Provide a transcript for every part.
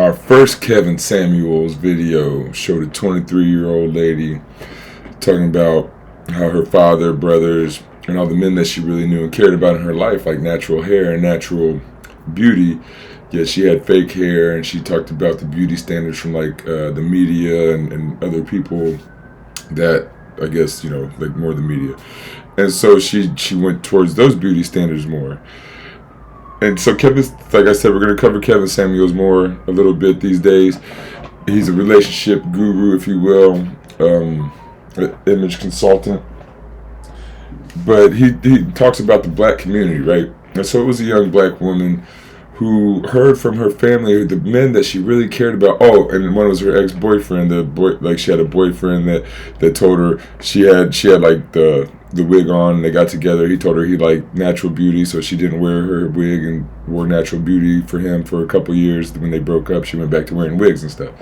our first Kevin Samuels video showed a 23-year-old lady talking about how her father, brothers, and all the men that she really knew and cared about in her life, like natural hair and natural beauty, yet she had fake hair, and she talked about the beauty standards from like the media and other people that I guess, like more the media. And so she went towards those beauty standards more. And so Kevin, like I said, we're going to cover Kevin Samuels more a little bit these days. He's a relationship guru, if you will, an image consultant. But he talks about the black community, right? And so it was a young black woman who heard from her family, the men that she really cared about. Oh, and one was her ex-boyfriend. She had a boyfriend that told her she had like the wig on. And they got together. He told her he liked natural beauty, so she didn't wear her wig and wore natural beauty for him for a couple years. When they broke up, she went back to wearing wigs and stuff.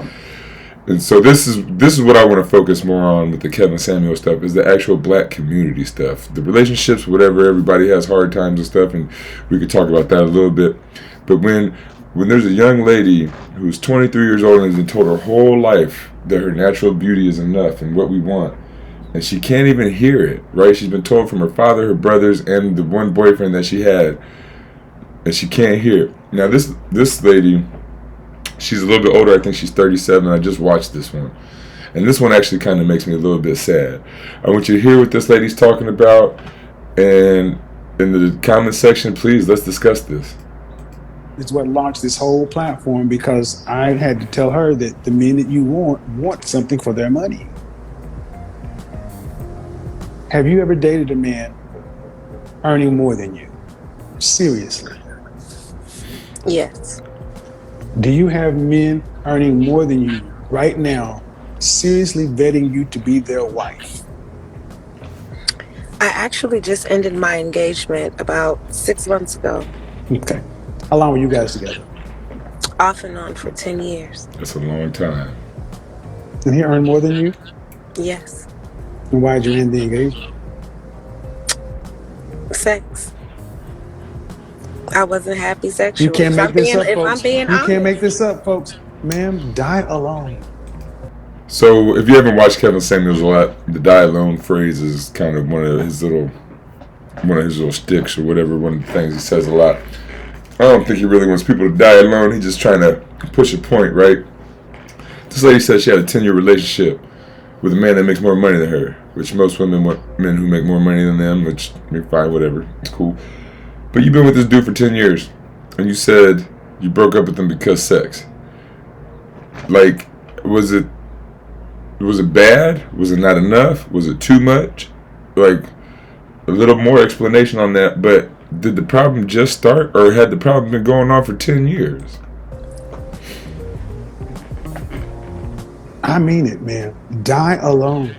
And so this is what I want to focus more on with the Kevin Samuel stuff, is the actual black community stuff. The relationships, whatever, everybody has hard times and stuff, and we could talk about that a little bit. But when there's a young lady who's 23 years old and has been told her whole life that her natural beauty is enough and what we want, and she can't even hear it, right? She's been told from her father, her brothers, and the one boyfriend that she had, and she can't hear it. Now this lady, she's a little bit older. I think she's 37. I just watched this one. And this one actually kind of makes me a little bit sad. I want you to hear what this lady's talking about. And in the comment section, please, let's discuss this. It's what launched this whole platform, because I had to tell her that the men that you want something for their money. Have you ever dated a man earning more than you? Seriously. Yes. Do you have men earning more than you right now, seriously vetting you to be their wife? I actually just ended my engagement about 6 months ago. Okay. How long were you guys together? Off and on for 10 years. That's a long time. And he earned more than you? Yes. And why did you end the engagement? Sex. I wasn't happy sexually. You can't make this up, folks. If I'm being honest. You can't make this up, folks. Ma'am, die alone. So if you haven't watched Kevin Samuels a lot, the die alone phrase is kind of one of his little sticks or whatever, one of the things he says a lot. I don't think he really wants people to die alone. He's just trying to push a point, right? This lady said she had a 10-year relationship with a man that makes more money than her, which most women want men who make more money than them, which, fine, whatever. It's cool. But you've been with this dude for 10 years, and you said you broke up with him because sex. Like, was it bad? Was it not enough? Was it too much? Like, a little more explanation on that. But did the problem just start, or had the problem been going on for 10 years? I mean it, man. Die alone.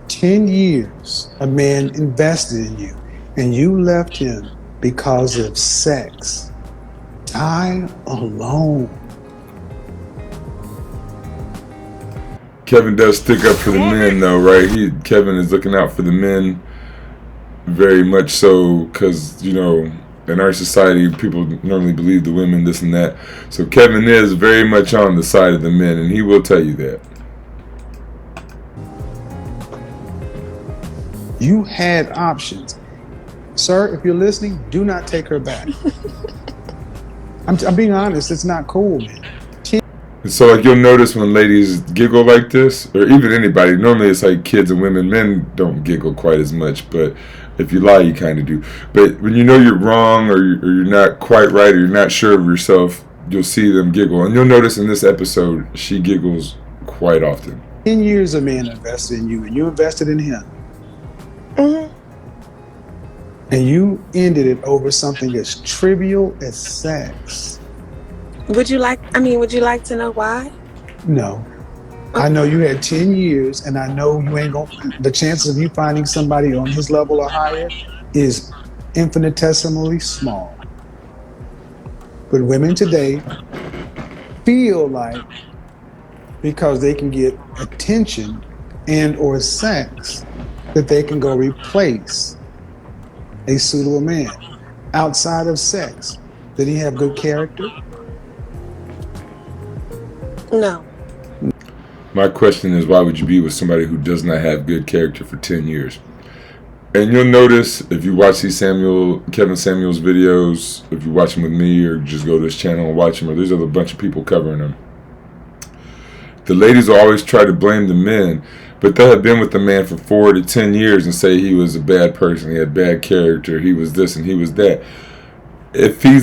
10 years a man invested in you, and you left him because of sex. Die alone. Kevin does stick up for the men, though, right? Kevin is looking out for the men very much so, because, in our society, people normally believe the women, this and that. So Kevin is very much on the side of the men, and he will tell you that. You had options. Sir, if you're listening, do not take her back. I'm being honest, it's not cool, man. So, like, you'll notice when ladies giggle like this, or even anybody, normally it's like kids and women. Men don't giggle quite as much, but if you lie, you kind of do. But when you know you're wrong, or you're not quite right, or you're not sure of yourself, you'll see them giggle. And you'll notice in this episode, she giggles quite often. 10 years a man invested in you, and you invested in him. Mm-hmm. And you ended it over something as trivial as sex. Would you like to know why? No. I know you had 10 years, and I know you ain't the chances of you finding somebody on his level or higher is infinitesimally small. But women today feel like because they can get attention and or sex that they can go replace a suitable man. Outside of sex, did he have good character? No. My question is, why would you be with somebody who does not have good character for 10 years? And you'll notice if you watch these Kevin Samuels videos, if you watch them with me or just go to this channel and watch them, or there's a bunch of people covering them. The ladies will always try to blame the men, but they'll have been with the man for 4 to 10 years and say he was a bad person, he had bad character, he was this and he was that. If he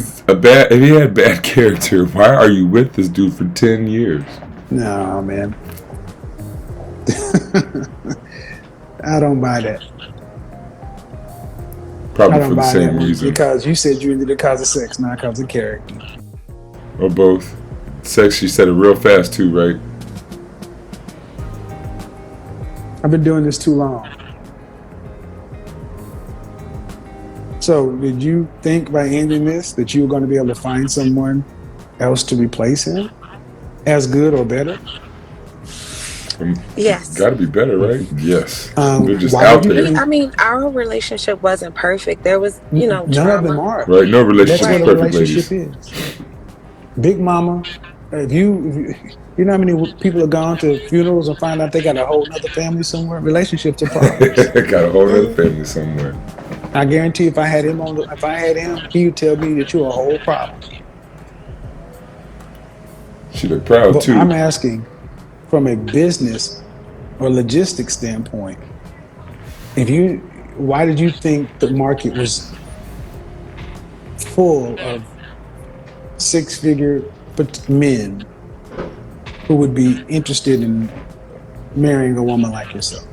had bad character, why are you with this dude for 10 years? No, man. I don't buy that. Probably I don't for the buy same that reason. because you said you ended it because of sex, not because of character. Or both. Sex, she said it real fast too, right? I've been doing this too long. So, did you think by ending this that you were going to be able to find someone else to replace him, as good or better? Yes. Got to be better, right? Yes. They're just why out did you there. think- I mean, our relationship wasn't perfect. There was, you know, None of them trauma. are. Right? No That's relationship what is a perfect, relationship ladies. is. Big Mama, if you know how many people have gone to funerals and find out they got a whole other family somewhere? Relationships are problems. Got a whole other family somewhere. I guarantee if I had him, he would tell me that you're a whole problem. She look proud But too. I'm asking, from a business or logistics standpoint, why did you think the market was full of six-figure men who would be interested in marrying a woman like yourself?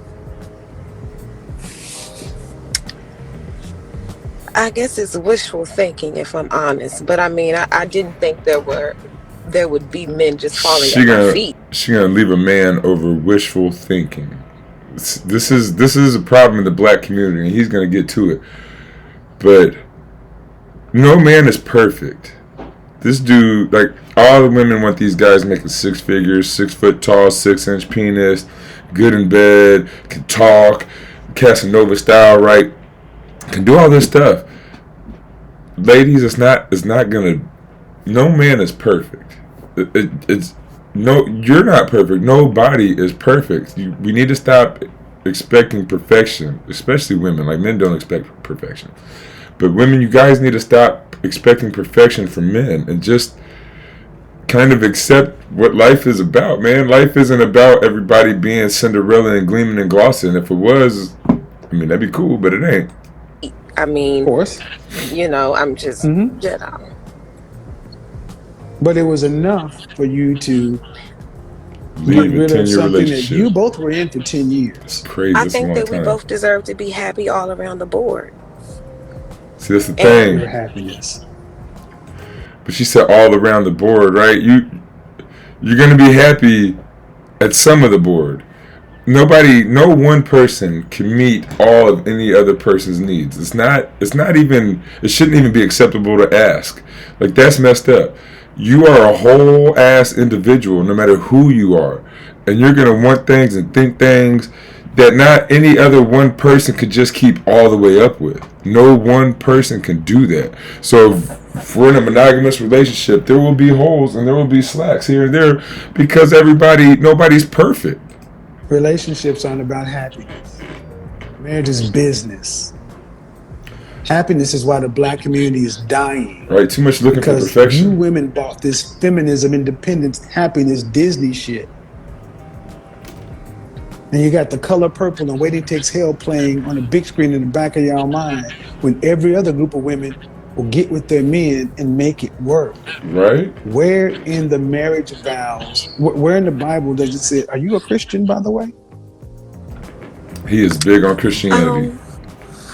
I guess it's wishful thinking, if I'm honest. But I mean, I didn't think there would be men just falling at my feet. She gonna leave a man over wishful thinking. This is a problem in the black community, and he's gonna get to it. But no man is perfect. This dude, like, all the women want these guys making six figures, 6 foot tall, 6-inch penis, good in bed, can talk, Casanova style, right? Can do all this stuff. Ladies, it's not gonna. No man is perfect. You're not perfect. Nobody is perfect. We need to stop expecting perfection, especially women. Like, men don't expect perfection, but women, you guys need to stop expecting perfection from men and just kind of accept what life is about, man. Life isn't about everybody being Cinderella and gleaming and glossing. If it was, I mean, that'd be cool, but it ain't. I mean, Of course. you know, I'm just, you know. But it was enough for you to get Leave a rid of 10-year something that relationship. you both were in for 10 years. It's crazy. I That's a think long that we time. both deserve to be happy all around the board. See, that's the Your thing. happiness. But she said all around the board, right? You're gonna be happy at some of the board. No one person can meet all of any other person's needs. It shouldn't even be acceptable to ask. Like, that's messed up. You are a whole ass individual, no matter who you are. And you're gonna want things and think things that not any other one person could just keep all the way up with. No one person can do that. So if we're in a monogamous relationship, there will be holes and there will be slacks here and there because nobody's perfect. Relationships aren't about happiness. Marriage is business. Happiness is why the black community is dying. Right? Too much looking for Because perfection. you women bought this feminism, independence, happiness, Disney shit. And you got The Color Purple and Waiting Takes Hell playing on the big screen in the back of your mind when every other group of women will get with their men and make it work. Right? Where in the marriage vows, where in the Bible does it say, are you a Christian, by the way? He is big on Christianity.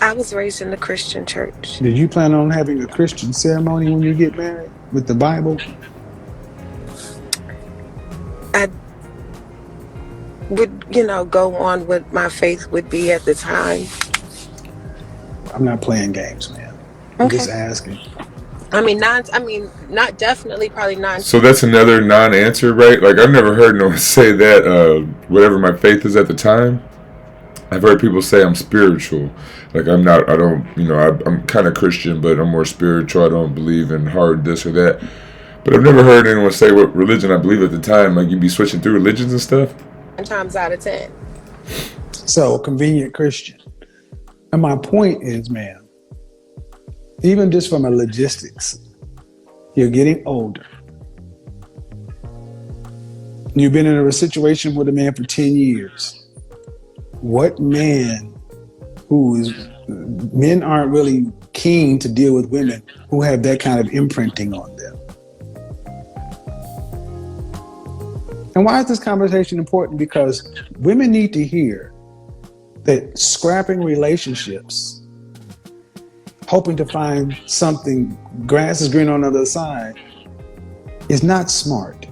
I was raised in the Christian church. Did you plan on having a Christian ceremony when you get married with the Bible? I would, you know, go on what my faith would be at the time. I'm not playing games, man. I'm Okay. just asking. Not definitely, probably not. So that's another non-answer, right? Like, I've never heard no one say that, whatever my faith is at the time. I've heard people say I'm spiritual. Like, I'm kind of Christian, but I'm more spiritual. I don't believe in hard this or that. But I've never heard anyone say what religion I believe at the time. Like, you'd be switching through religions and stuff. 9 times out of 10. So convenient Christian. And my point is, man, even just from a logistics, you're getting older. You've been in a situation with a man for 10 years. What man men aren't really keen to deal with women who have that kind of imprinting on them. And why is this conversation important? Because women need to hear that scrapping relationships, hoping to find something, grass is green on the other side, is not smart.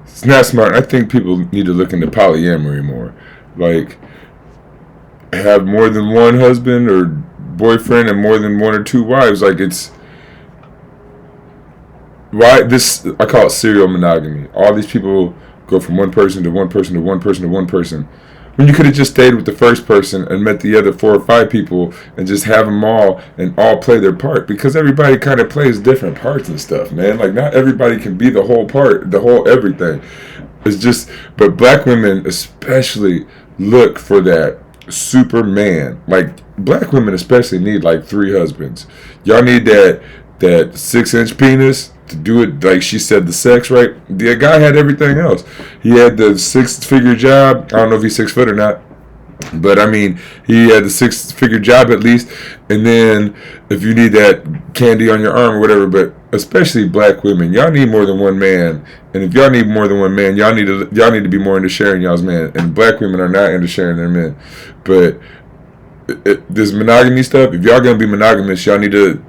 It's not smart. I think people need to look into polyamory more. Like, have more than one husband or boyfriend and more than one or two wives. Like, it's why this, I call it serial monogamy. All these people go from one person to one person to one person to one person, when you could have just stayed with the first person and met the other 4 or 5 people and just have them all and all play their part, because everybody kind of plays different parts and stuff, man. Like, not everybody can be the whole part, the whole everything. It's just, but black women especially look for that Superman. Like, black women especially need like 3 husbands. Y'all need that 6-inch penis to do it, like she said, the sex, right? The guy had everything else. He had the 6-figure job. I don't know if he's 6 foot or not, but I mean, he had the 6-figure job at least. And then if you need that candy on your arm or whatever, but especially black women, y'all need more than one man. And if y'all need more than one man, y'all need to be more into sharing y'all's man. And black women are not into sharing their men. But this monogamy stuff, if y'all gonna be monogamous, y'all need to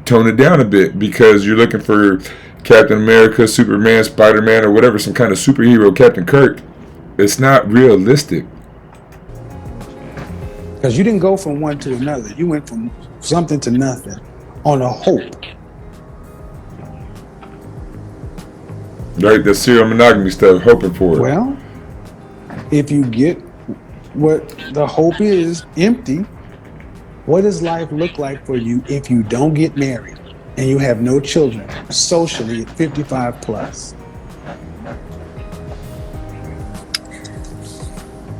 tone it down a bit, because you're looking for Captain America, Superman, Spider-Man, or whatever, some kind of superhero, Captain Kirk. It's not realistic. Because you didn't go from one to another. You went from something to nothing on a hope. Right, the serial monogamy stuff, hoping for it. Well, if you get what the hope is empty, what does life look like for you if you don't get married and you have no children socially at 55 plus?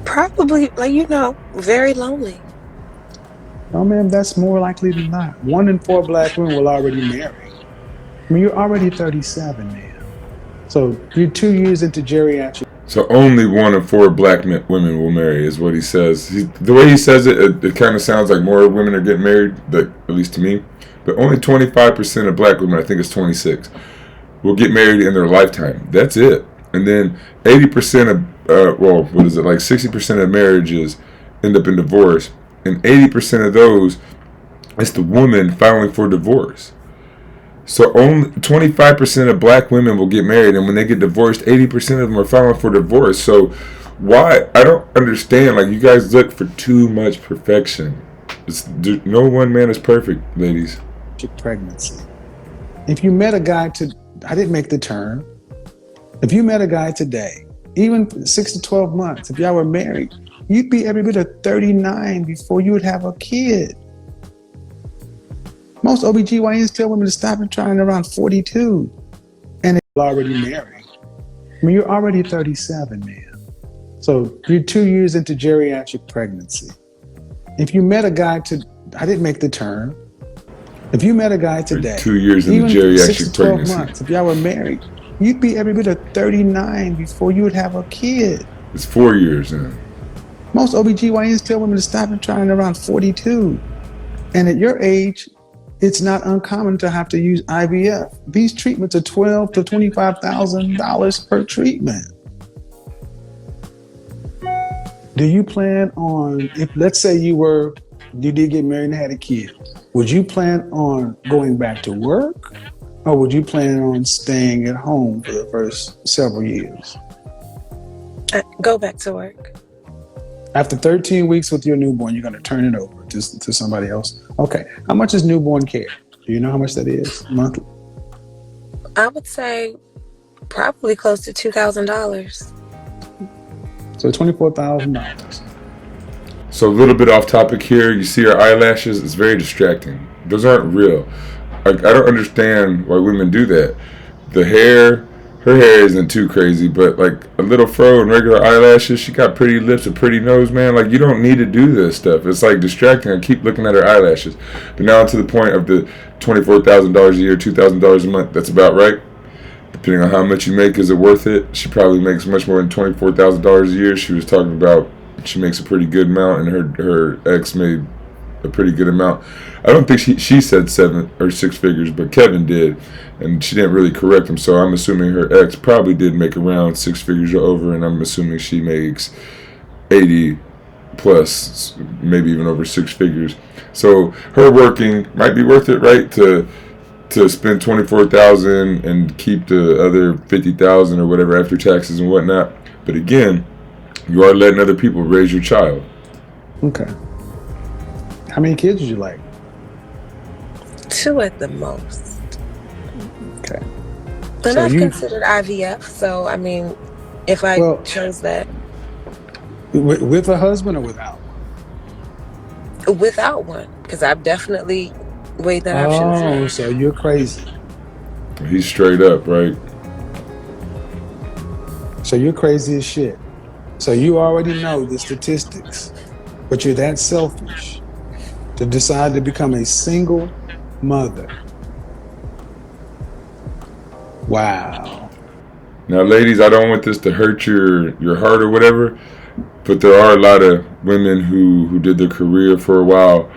Probably, very lonely. No, ma'am, that's more likely than not. 1 in 4 black women will already marry. I mean, you're already 37, man. So you're 2 years into geriatric. So only 1 in 4 black women will marry, is what he says. The way he says it kind of sounds like more women are getting married, at least to me. But only 25% of black women, I think it's 26, will get married in their lifetime. That's it. And then 80% of, 60% of marriages end up in divorce. And 80% of those, it's the woman filing for divorce. So only 25% of black women will get married, and when they get divorced, 80% of them are filing for divorce. So why? I don't understand. Like, you guys look for too much perfection. No one man is perfect, ladies. Pregnancy. If you met a guy I didn't make the turn. If you met a guy today, even 6 to 12 months, if y'all were married, you'd be every bit of 39 before you would have a kid. Most OBGYNs tell women to stop and trying around 42, and they're already married. I mean, you're already 37, man. So you're 2 years into geriatric pregnancy. If you met a guy I didn't make the turn. If you met a guy today, 2 years into geriatric 6 to 12 pregnancy. months, if y'all were married, you'd be every bit of 39 before you would have a kid. It's 4 years now. Most OBGYNs tell women to stop and trying around 42. And at your age, it's not uncommon to have to use IVF. These treatments are $12,000 to $25,000 per treatment. Do you plan on, if let's say you did get married and had a kid, would you plan on going back to work, or would you plan on staying at home for the first several years? Go back to work. After 13 weeks with your newborn, you're going to turn it over to somebody else. Okay. How much is newborn care? Do you know how much that is monthly? I would say probably close to $2,000. So $24,000. So a little bit off topic here. You see her eyelashes. It's very distracting. Those aren't real. I don't understand why women do that. The hair, her hair isn't too crazy, but like a little fro and regular eyelashes, she got pretty lips, a pretty nose, man. Like, you don't need to do this stuff. It's like distracting. I keep looking at her eyelashes. But now to the point of the $24,000 a year, $2,000 a month. That's about right. Depending on how much you make, is it worth it? She probably makes much more than $24,000 a year. She was talking about she makes a pretty good amount, and her ex made a pretty good amount. I don't think she said 7 or 6 figures, but Kevin did, and she didn't really correct him. So I'm assuming her ex probably did make around 6 figures or over, and I'm assuming she makes 80 plus, maybe even over 6 figures. So her working might be worth it, right? To spend $24,000 and keep the other $50,000 or whatever after taxes and whatnot. But again, you are letting other people raise your child. Okay. How many kids would you like? 2 at the most. Okay. But So I've you- considered IVF, so I mean, if I Well- chose that With a husband or without? without one, because I've definitely weighed that option. Oh, so you're crazy. He's straight up, right? So you're crazy as shit. So you already know the statistics, but you're that selfish to decide to become a single mother. Wow. Now, ladies, I don't want this to hurt your heart or whatever, but there are a lot of women who did their career for a while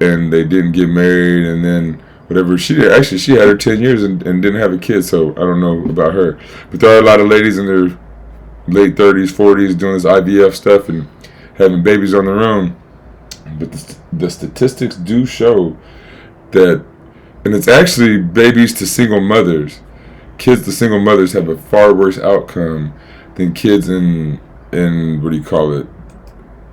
and they didn't get married, and then whatever. She did. Actually, she had her 10 years and didn't have a kid, so I don't know about her. But there are a lot of ladies in their late 30s, 40s doing this IVF stuff and having babies on their own. But the statistics do show that, and it's actually babies to single mothers. Kids to single mothers have a far worse outcome than kids in what do you call it,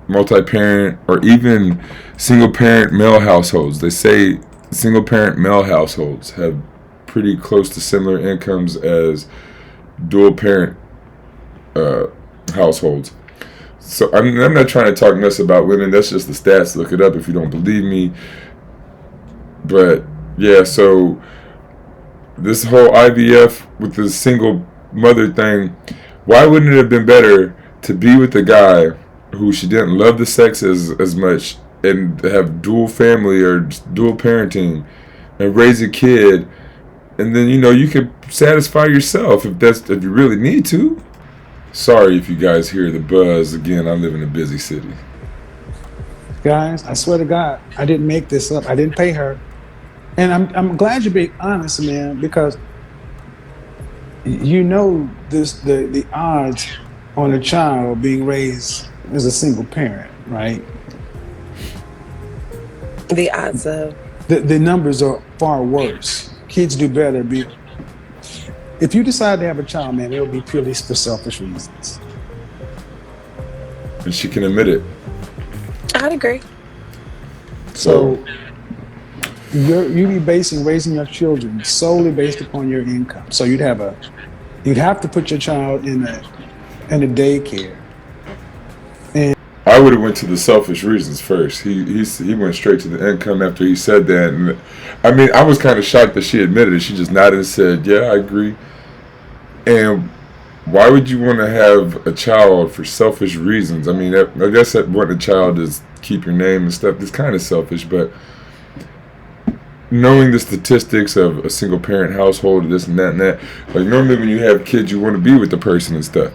multi-parent or even single-parent male households. They say single-parent male households have pretty close to similar incomes as dual-parent households. So I'm not trying to talk mess about women. That's just the stats. Look it up if you don't believe me. But yeah, so this whole IVF with the single mother thing, why wouldn't it have been better to be with a guy who she didn't love the sex as much and have dual family or dual parenting and raise a kid, and then you could satisfy yourself if you really need to. Sorry if you guys hear the buzz. Again, I live in a busy city. Guys, I swear to God, I didn't make this up. I didn't pay her. And I'm glad you're being honest, man, because the odds on a child being raised as a single parent, right? The odds of The numbers are far worse. Kids do better. If you decide to have a child, man, it'll be purely for selfish reasons. And she can admit it. I'd agree. So you be raising your children solely based upon your income. So you'd have to put your child in a daycare. I would have went to the selfish reasons first. He went straight to the income after he said that. And I mean, I was kind of shocked that she admitted it. She just nodded and said, "Yeah, I agree." And why would you want to have a child for selfish reasons? I mean, I guess that wanting a child is keep your name and stuff. It's kind of selfish, but knowing the statistics of a single parent household, this and that, like normally when you have kids, you want to be with the person and stuff.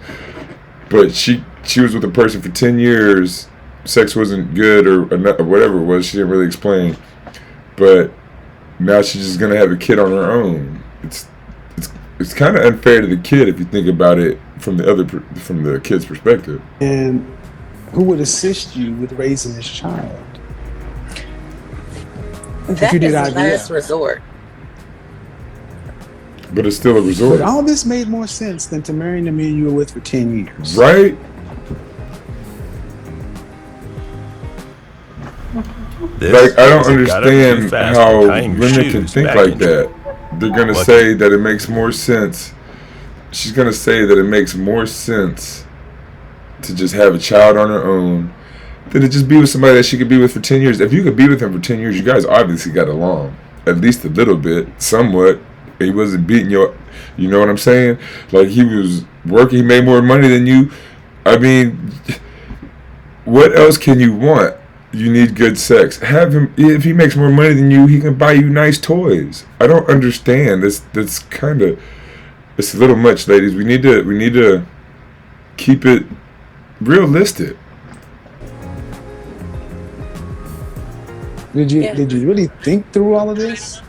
But she was with the person for 10 years. Sex wasn't good or whatever it was. She didn't really explain. But now she's just gonna have a kid on her own. It's kind of unfair to the kid if you think about it from the kid's perspective. And who would assist you with raising this child? That you did is the IVF. last resort. But it's still a resort, But all this made more sense than to marrying the man you were with for 10 years. right? Like, I don't understand how women can think like that. They're gonna say that it makes more sense. She's gonna say that it makes more sense to just have a child on her own than to just be with somebody that she could be with for 10 years. If you could be with him for 10 years, you guys obviously got along. at least a little bit, somewhat. He wasn't beating your, you know what I'm saying? Like, he was working, he made more money than you. I mean, what else can you want? You need good sex. Have him, if he makes more money than you, he can buy you nice toys. I don't understand. That's kind of, it's a little much, ladies. We need to keep it realistic. Did you Yeah. really think through all of this?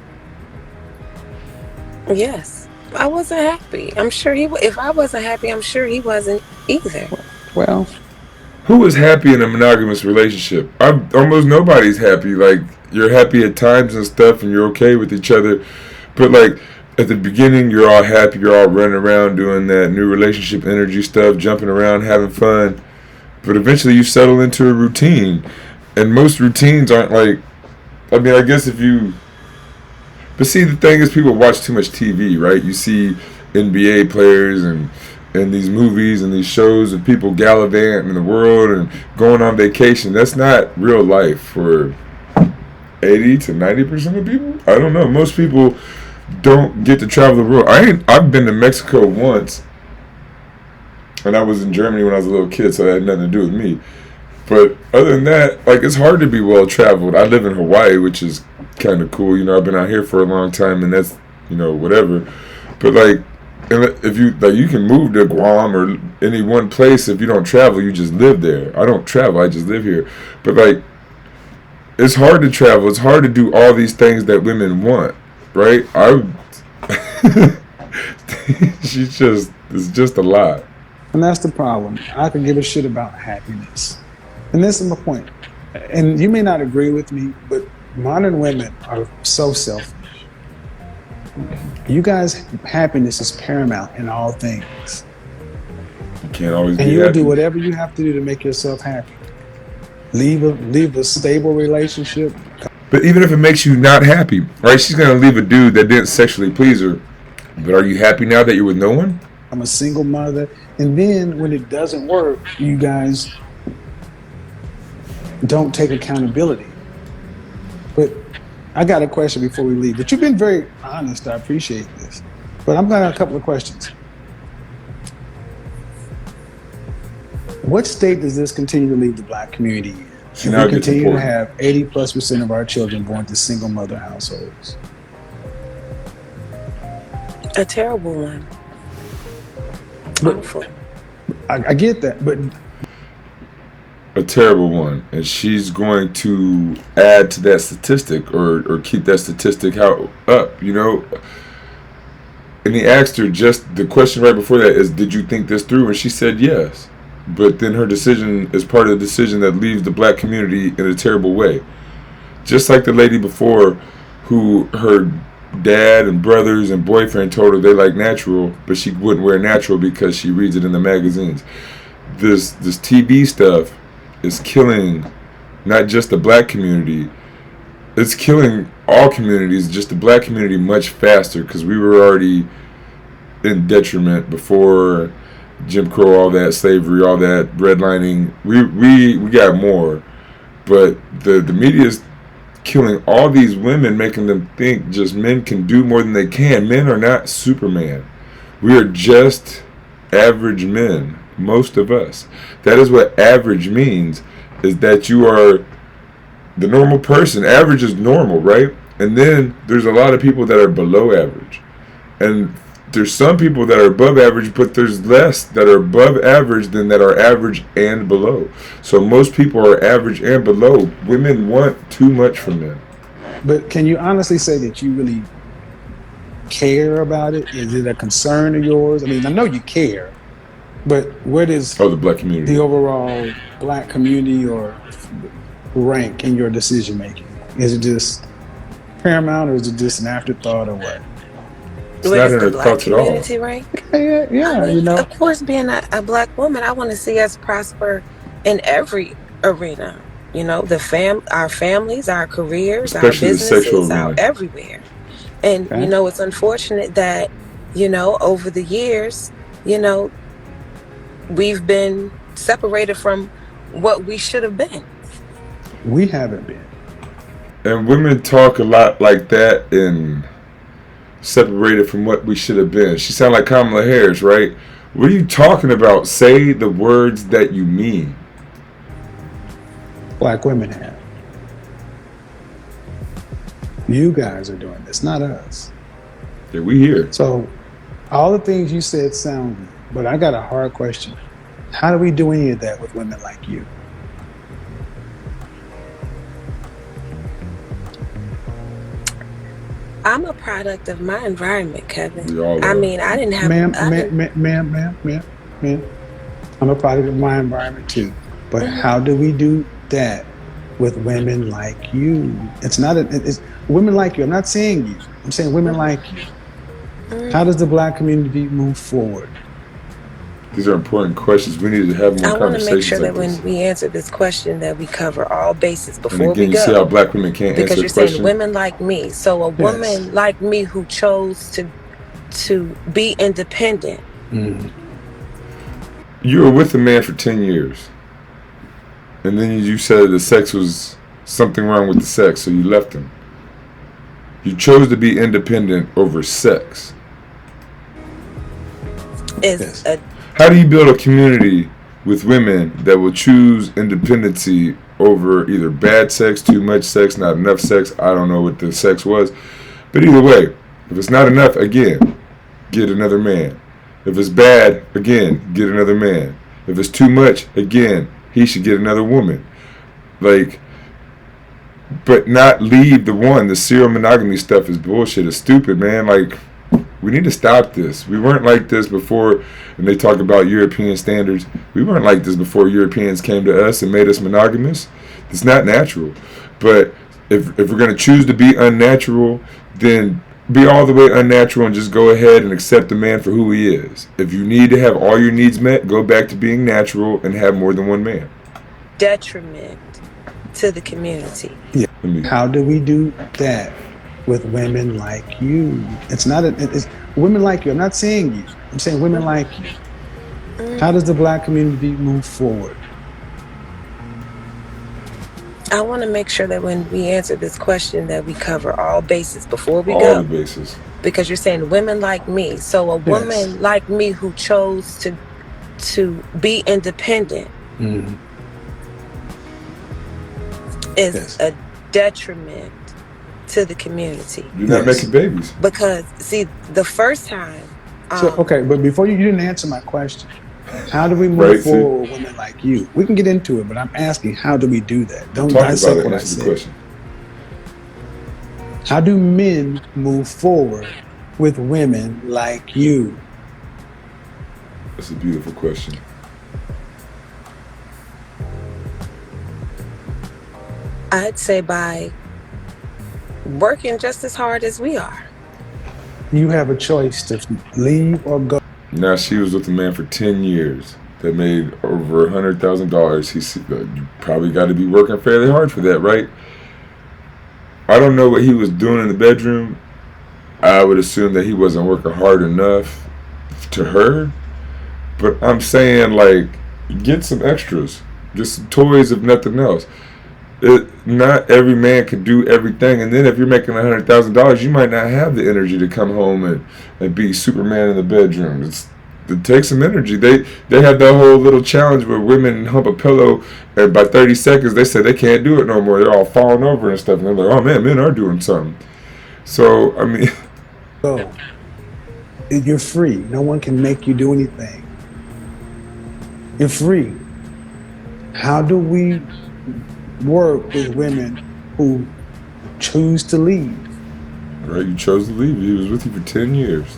Yes. I wasn't happy. I'm sure if I wasn't happy, I'm sure he wasn't either. Well, Who is happy in a monogamous relationship? Almost nobody's happy. Like, you're happy at times and stuff, and you're okay with each other, but like at the beginning, you're all happy. You're all running around doing that new relationship energy stuff, jumping around, having fun. But eventually, you settle into a routine, and most routines aren't like. I mean, I guess if you. But see, the thing is, people watch too much TV, right? You see NBA players and these movies and these shows of people gallivanting in the world and going on vacation. That's not real life for 80 to 90% of people. I don't know. Most people don't get to travel the world. I've been to Mexico once, and I was in Germany when I was a little kid, so that had nothing to do with me. But other than that, like, it's hard to be well traveled. I live in Hawaii, which is kind of cool. You know, I've been out here for a long time, and that's, you know, whatever. But like, if you like, you can move to Guam or any one place. If you don't travel, you just live there. I don't travel. I just live here. But like, it's hard to travel. It's hard to do all these things that women want, right? It's just a lot. and that's the problem. I could give a shit about happiness. And this is my point. And you may not agree with me, but modern women are so selfish. You guys, happiness is paramount in all things. You can't always And be you'll happy. do whatever you have to do to make yourself happy. Leave a stable relationship. But even if it makes you not happy, right? She's gonna leave a dude that didn't sexually please her. But are you happy now that you're with no one? I'm a single mother. And then when it doesn't work, you guys don't take accountability. But I got a question before we leave. But you've been very honest. I appreciate this. But I'm going to have a couple of questions. What state does this continue to leave the black community in? See, If now we it gets continue to important. have 80+% of our children born to single mother households. A terrible one. But Awful. I get that. But A terrible one, and she's going to add to that statistic or keep that statistic up, you know. And he asked her, just the question right before that is, did you think this through? And she said yes. But then her decision is part of the decision that leaves the black community in a terrible way. Just like the lady before, who her dad and brothers and boyfriend told her they like natural, but she wouldn't wear natural because she reads it in the magazines. This TV stuff is killing not just the black community, it's killing all communities, just the black community much faster, because we were already in detriment before Jim Crow, all that slavery, all that redlining. We got more, but the media is killing all these women, making them think just men can do more than they can. Men are not Superman. We are just average men, most of us. That is what average means, is that you are the normal person. Average is normal, right? And then there's a lot of people that are below average. And there's some people that are above average, but there's less that are above average than that are average and below. So most people are average and below. Women want too much from men. But can you honestly say that you really care about it? Is it a concern of yours? I mean, I know you care, but where does Oh, the black community. the overall black community or rank in your decision making? Is it just paramount, or is it just an afterthought, or what? It's What not is in the her black thoughts at all. community rank? Yeah, I mean, you know. of course, being a black woman, I want to see us prosper in every arena. You know, our families, our careers, Especially our the sexual businesses, our arena. everywhere. And Okay. you know, it's unfortunate that, you know, over the years, you know, we've been separated from what we should have been. We haven't been. And women talk a lot like that and separated from what we should have been. She sound like Kamala Harris, right? What are you talking about? Say the words that you mean. Black women have. You guys are doing this, not us. Yeah, we here. So all the things you said sound good, but I got a hard question. How do we do any of that with women like you? I'm a product of my environment, Kevin. We all I are. mean, I didn't have. Ma'am. I'm a product of my environment too. But how do we do that with women like you? It's not. It's women like you. I'm not saying you. I'm saying women like you. How does the Black community move forward? These are important questions. We need to have more I want to make conversations sure like that this. when we answer this question, that we cover all bases And before again, we you see how go. black women can't Because answer you're the saying question. women like me. So a woman like me who chose to be independent. You were with a man for 10 years. And then you said the sex was something wrong with the sex, so you left him. You chose to be independent over sex. Is a How do you build a community with women that will choose independency over either bad sex, too much sex, not enough sex? I don't know what the sex was. But either way, if it's not enough, again, get another man. If it's bad, again, get another man. If it's too much, again, he should get another woman. Like, but not leave the one. The serial monogamy stuff is bullshit. It's stupid, man. Like, we need to stop this. We weren't like this before, and they talk about European standards. We weren't like this before Europeans came to us and made us monogamous. It's not natural. But if we're going to choose to be unnatural, then be all the way unnatural and just go ahead and accept the man for who he is. If you need to have all your needs met, go back to being natural and have more than one man. detriment to the community. How do we do that with women like you? It's not. It's women like you. I'm not saying you. I'm saying women like you. How does the Black community move forward? I want to make sure that when we answer this question, that we cover all bases before we All go. the bases. Because you're saying women like me. So a woman like me who chose to be independent is a detriment to the community. You're not making babies. Because see, the first time. So okay, but before you didn't answer my question. How do we move forward with women like you? We can get into it, but I'm asking, how do we do that? Don't dissect what I said. How do men move forward with women like you? That's a beautiful question. I'd say by working just as hard as we are. You have a choice to leave or go. Now she was with a man for 10 years that made over $100,000. He said, you probably got to be working fairly hard for that, right? I don't know what he was doing in the bedroom. I would assume that he wasn't working hard enough to her. But I'm saying, like, get some extras. Get some toys, if nothing else. Not every man can do everything, and then if you're making $100,000, you might not have the energy to come home and be Superman in the bedroom. It takes some energy. They have that whole little challenge where women hump a pillow, and by 30 seconds they say they can't do it no more. They're all falling over and stuff, and they're like, oh man, men are doing something. So I mean, go. You're free. No one can make you do anything. You're free. How do we work with women who choose to leave? Right, you chose to leave. He was with you for 10 years.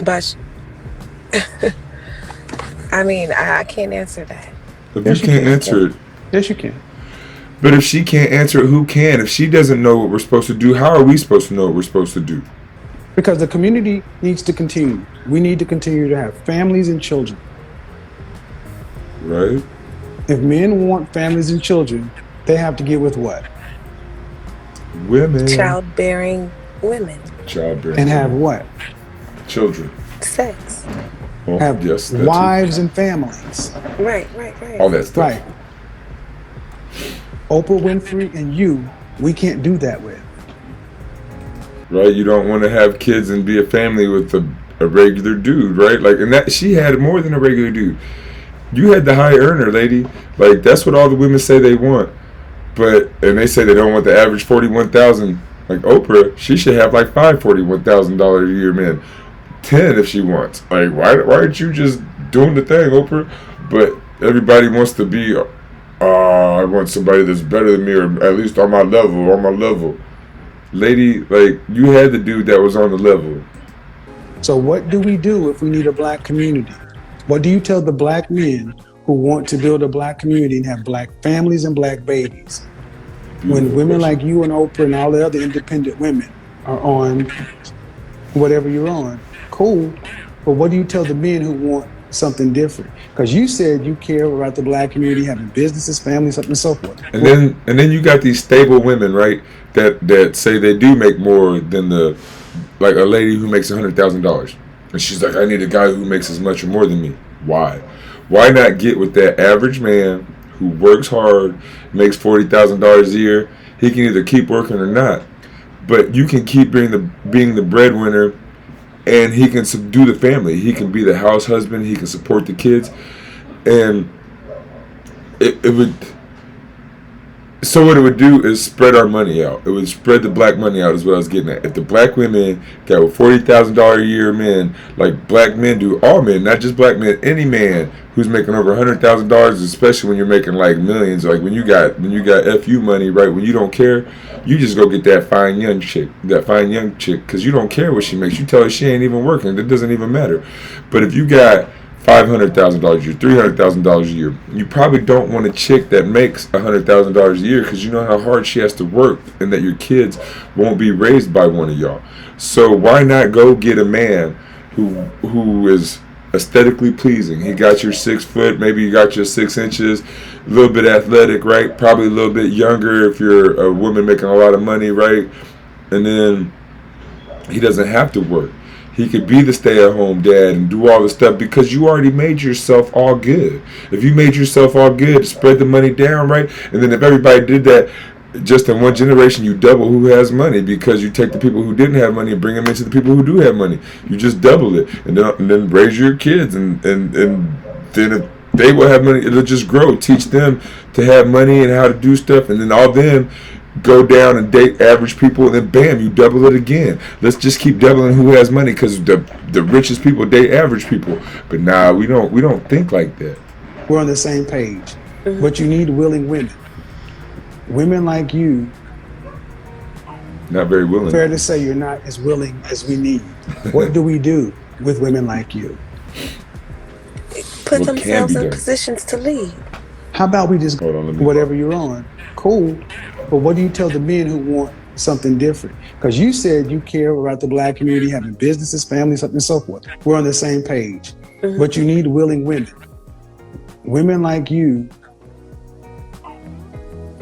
But I mean, I can't answer that. If you can't answer it. Yes, you can. But if she can't answer it, who can? If she doesn't know what we're supposed to do, how are we supposed to know what we're supposed to do? Because the community needs to continue. We need to continue to have families and children. Right? If men want families and children, they have to get with what? Women. Childbearing women. Childbearing. And have what? Children. Sex. Well, have yes, wives and families. Right. All that stuff. Right. Oprah Winfrey and you, we can't do that with. Right? You don't want to have kids and be a family with a regular dude, right? Like, and that she had more than a regular dude. You had the high earner, lady. Like, that's what all the women say they want. But and they say they don't want the average 41,000. Like Oprah, she should have like five $41,000 a year men, 10 if she wants. Like, why aren't you just doing the thing, Oprah? But everybody wants to be. I want somebody that's better than me, or at least on my level. On my level, lady. Like, you had the dude that was on the level. So what do we do if we need a black community? What do you tell the black men who want to build a black community and have black families and black babies? When women like you and Oprah and all the other independent women are on whatever you're on, cool. But what do you tell the men who want something different? Because you said you care about the black community, having businesses, families, and so forth. And then you got these stable women, right? That say they do make more than like a lady who makes $100,000, and she's like, I need a guy who makes as much or more than me. Why? Why not get with that average man who works hard, makes $40,000 a year? He can either keep working or not, but you can keep being the breadwinner, and he can subdue the family. He can be the house husband. He can support the kids, and it would. So what it would do is spread our money out. It would spread the black money out, is what I was getting at. If the black women got with $40,000 a year men, like black men do, all men, not just black men, any man who's making over $100,000, especially when you're making like millions, like when you got FU money, right? When you don't care, you just go get that fine young chick, because you don't care what she makes. You tell her she ain't even working. It doesn't even matter. But if you got $500,000 a year, $300,000 a year, you probably don't want a chick that makes $100,000 a year, because you know how hard she has to work, and that your kids won't be raised by one of y'all. So why not go get a man who is aesthetically pleasing? He got your 6 foot, maybe you got your 6 inches, a little bit athletic, right? Probably a little bit younger if you're a woman making a lot of money, right? And then he doesn't have to work. He could be the stay-at-home dad and do all this stuff, because you already made yourself all good. If you made yourself all good, spread the money down, right? And then if everybody did that, just in one generation, you double who has money, because you take the people who didn't have money and bring them into the people who do have money. You just double it, and then raise your kids, and then if they will have money, it'll just grow. Teach them to have money and how to do stuff, and then all them go down and date average people, and then bam, you double it again. Let's just keep doubling who has money, because the richest people date average people. But nah, we don't think like that. We're on the same page. But you need willing women. Women like you. Not very willing. Fair to say you're not as willing as we need. What do we do with women like you? Put themselves in positions to lead. How about we just whatever you're on? Cool. But what do you tell the men who want something different? Because you said you care about the black community, having businesses, families, and so forth. We're on the same page. But you need willing women. Women like you.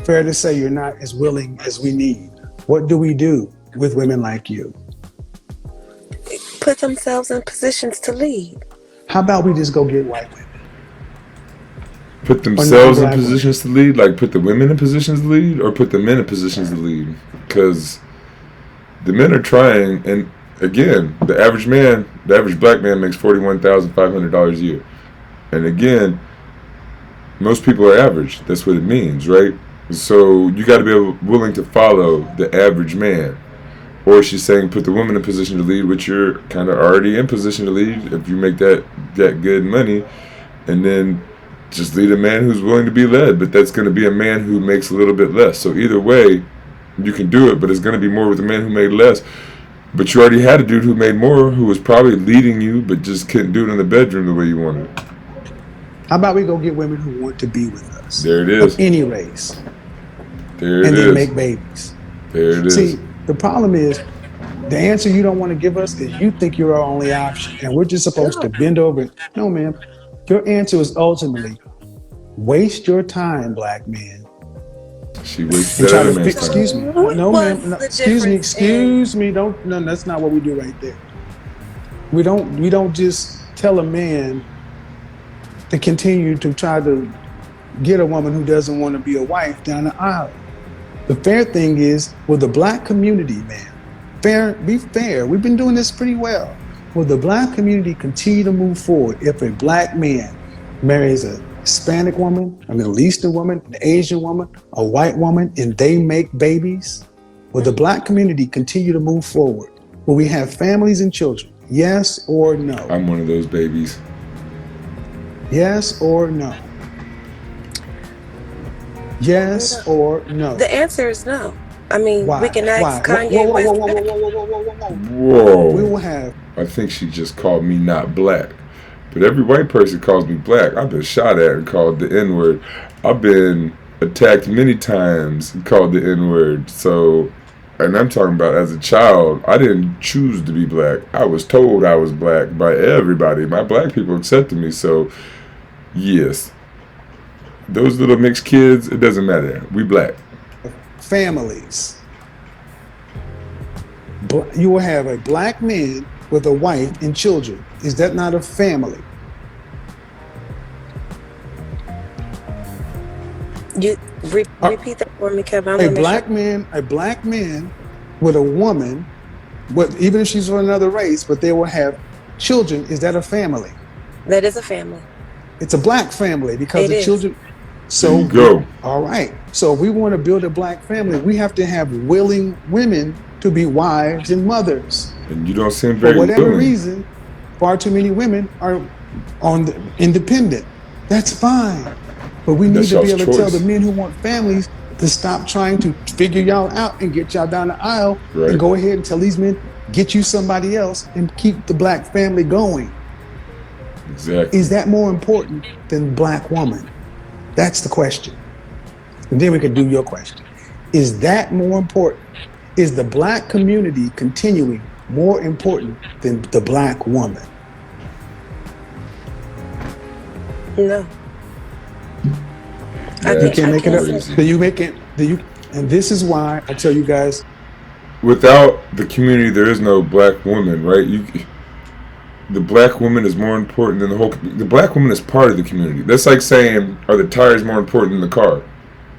Fair to say you're not as willing as we need. What do we do with women like you? Put themselves in positions to lead. How about we just go get white women? Put themselves in positions to lead? Like put the women in positions to lead, or put the men in positions to lead? Because the men are trying, and again, the average black man makes $41,500 a year. And again, most people are average. That's what it means, right? So you got to be willing to follow the average man. Or she's saying put the woman in position to lead, which you're kind of already in position to lead if you make that good money, and then just lead a man who's willing to be led. But that's going to be a man who makes a little bit less. So either way, you can do it, but it's going to be more with a man who made less. But you already had a dude who made more, who was probably leading you, but just couldn't do it in the bedroom the way you wanted. How about we go get women who want to be with us? There it is. Of any race. There it is. And then make babies. There it is. See, the problem is, the answer you don't want to give us is you think you're our only option, and we're just supposed to bend over. No, ma'am. Your answer is ultimately, waste your time, black men. She wasted that other man's time. Excuse me. No, ma'am. No, excuse me. No, that's not what we do right there. We don't just tell a man to continue to try to get a woman who doesn't want to be a wife down the aisle. The fair thing is, will the black community, man, be fair. We've been doing this pretty well. Will the black community continue to move forward if a black man marries a Hispanic woman, a Middle Eastern woman, an Asian woman, a white woman, and they make babies? Will the black community continue to move forward? Will we have families and children? Yes or no? I'm one of those babies. Yes or no? Yes or no? The answer is no. I mean, Why? we can Why? ask Kanye West. Whoa. We will have. I think she just called me not black. But every white person calls me black. I've been shot at and called the N-word. I've been attacked many times and called the N-word. So, and I'm talking about as a child, I didn't choose to be black. I was told I was black by everybody. My black people accepted me. So, yes. Those little mixed kids, it doesn't matter. We black. Families. You will have a black man with a wife and children. Is that not a family? You repeat that for me, Kevin. A black man with a woman, even if she's from another race, but they will have children. Is that a family? That is a family. It's a black family because the children. So there you go. All right. So if we want to build a black family, we have to have willing women to be wives and mothers. And you don't seem very For whatever willing. reason, far too many women are independent. That's fine. But we need to be able to tell the men who want families to stop trying to figure y'all out and get y'all down the aisle and go ahead and tell these men, get you somebody else and keep the black family going. Exactly. Is that more important than black woman? That's the question. And then we can do your question. Is that more important? Is the black community continuing more important than the black woman? No. You can't make it up. Do you make it? And this is why I tell you guys. Without the community, there is no black woman, right? The black woman is more important than the whole. The black woman is part of the community. That's like saying, are the tires more important than the car?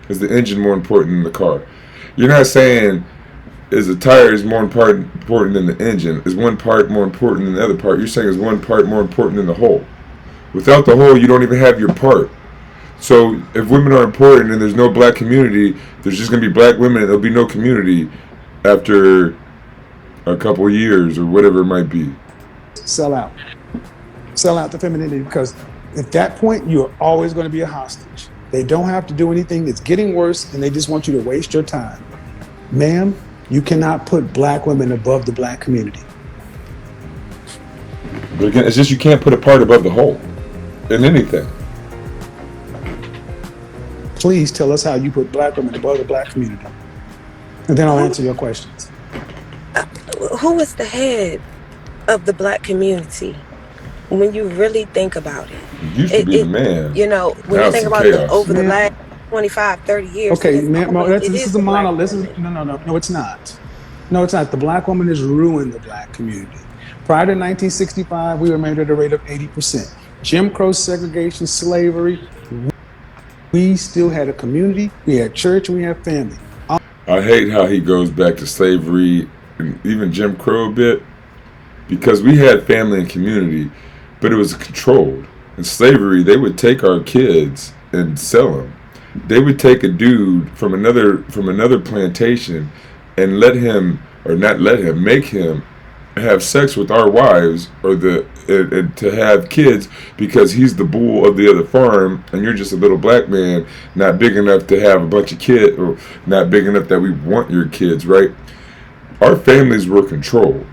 Is the engine more important than the car? You're not saying, is the tires more important than the engine? Is one part more important than the other part? You're saying, is one part more important than the whole? Without the whole, you don't even have your part. So if women are important and there's no black community, there's just going to be black women and there'll be no community after a couple of years or whatever it might be. Sell out the femininity, because at that point you're always going to be a hostage. They don't have to do anything. It's getting worse and they just want you to waste your time. Ma'am, you cannot put black women above the black community. But again, it's just you can't put a part above the whole in anything. Please tell us how you put black women above the black community, and then I'll answer your questions. Who is the head of the black community when you really think about it? It used to be the man. You know, when Now you think it's about chaos. over the last 25, 30 years. Okay, this is a monolith. This is no, it's not. No, it's not. The black woman has ruined the black community. Prior to 1965, we were married at a rate of 80%. Jim Crow, segregation, slavery. We still had a community. We had church. We had family. I hate how he goes back to slavery and even Jim Crow a bit, because we had family and community, but it was controlled. In slavery, they would take our kids and sell them. They would take a dude from another plantation and make him have sex with our wives to have kids, because he's the bull of the other farm and you're just a little black man not big enough to have a bunch of kids, or not big enough that we want your kids, right? Our families were controlled,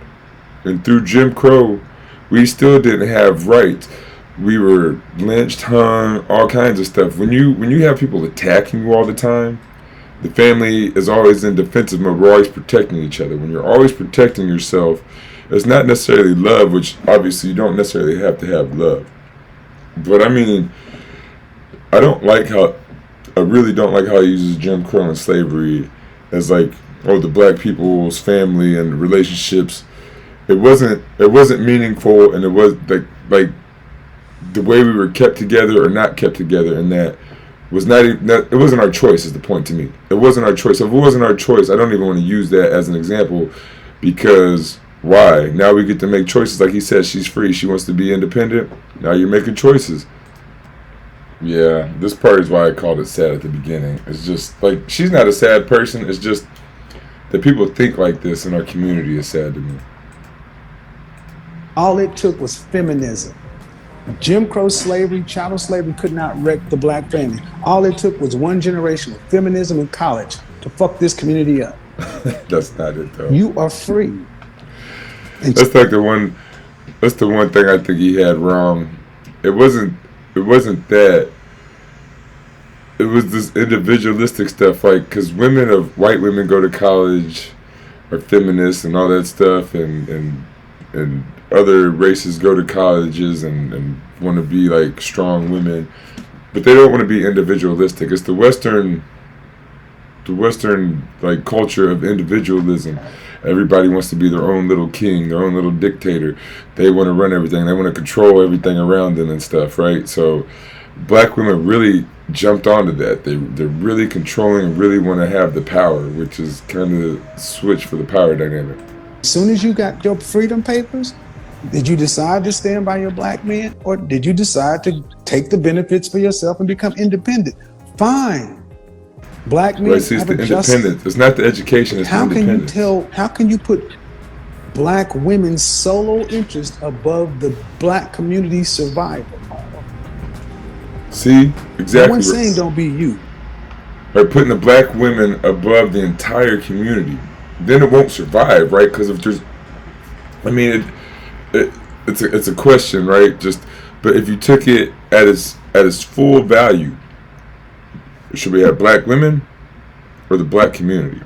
and through Jim Crow we still didn't have rights. We were lynched, hung, all kinds of stuff. When you have people attacking you all the time, the family is always in defensive mode. We're always protecting each other. When you're always protecting yourself, it's not necessarily love, which obviously you don't necessarily have to have love. But I mean, I really don't like how he uses Jim Crow and slavery as like, oh, the black people's family and relationships. It wasn't meaningful, and it was like the way we were kept together or not kept together, in that was not even, it wasn't our choice is the point to me. It wasn't our choice. If it wasn't our choice, I don't even want to use that as an example, because why? Now we get to make choices. Like he said, she's free. She wants to be independent. Now you're making choices. Yeah, this part is why I called it sad at the beginning. It's just like, she's not a sad person. It's just that people think like this in our community is sad to me. All it took was feminism. Jim Crow slavery, chattel slavery could not wreck the black family. All it took was one generation of feminism in college to fuck this community up. That's not it though. You are free. And That's like the one. That's the one thing I think he had wrong. It wasn't that. It was this individualistic stuff, like, because white women go to college, are feminists and all that stuff, and other races go to colleges and want to be like strong women, but they don't want to be individualistic. It's the Western like culture of individualism. Everybody wants to be their own little king, their own little dictator. They want to run everything. They want to control everything around them and stuff, right? So black women really jumped onto that. They're really controlling and really want to have the power, which is kind of switch for the power dynamic. as soon as you got your freedom papers, did you decide to stand by your black man, or did you decide to take the benefits for yourself and become independent? Fine. Black men Right, see, it's have the adjusted. independence. It's not the education, it's the independence. How can you put black women's solo interest above the black community's survival? See? Exactly. No one's saying don't be you. Or putting the black women above the entire community. Then it won't survive, right? Because if there's, I mean, it's a question, right? But if you took it at its full value, should we have black women or the black community?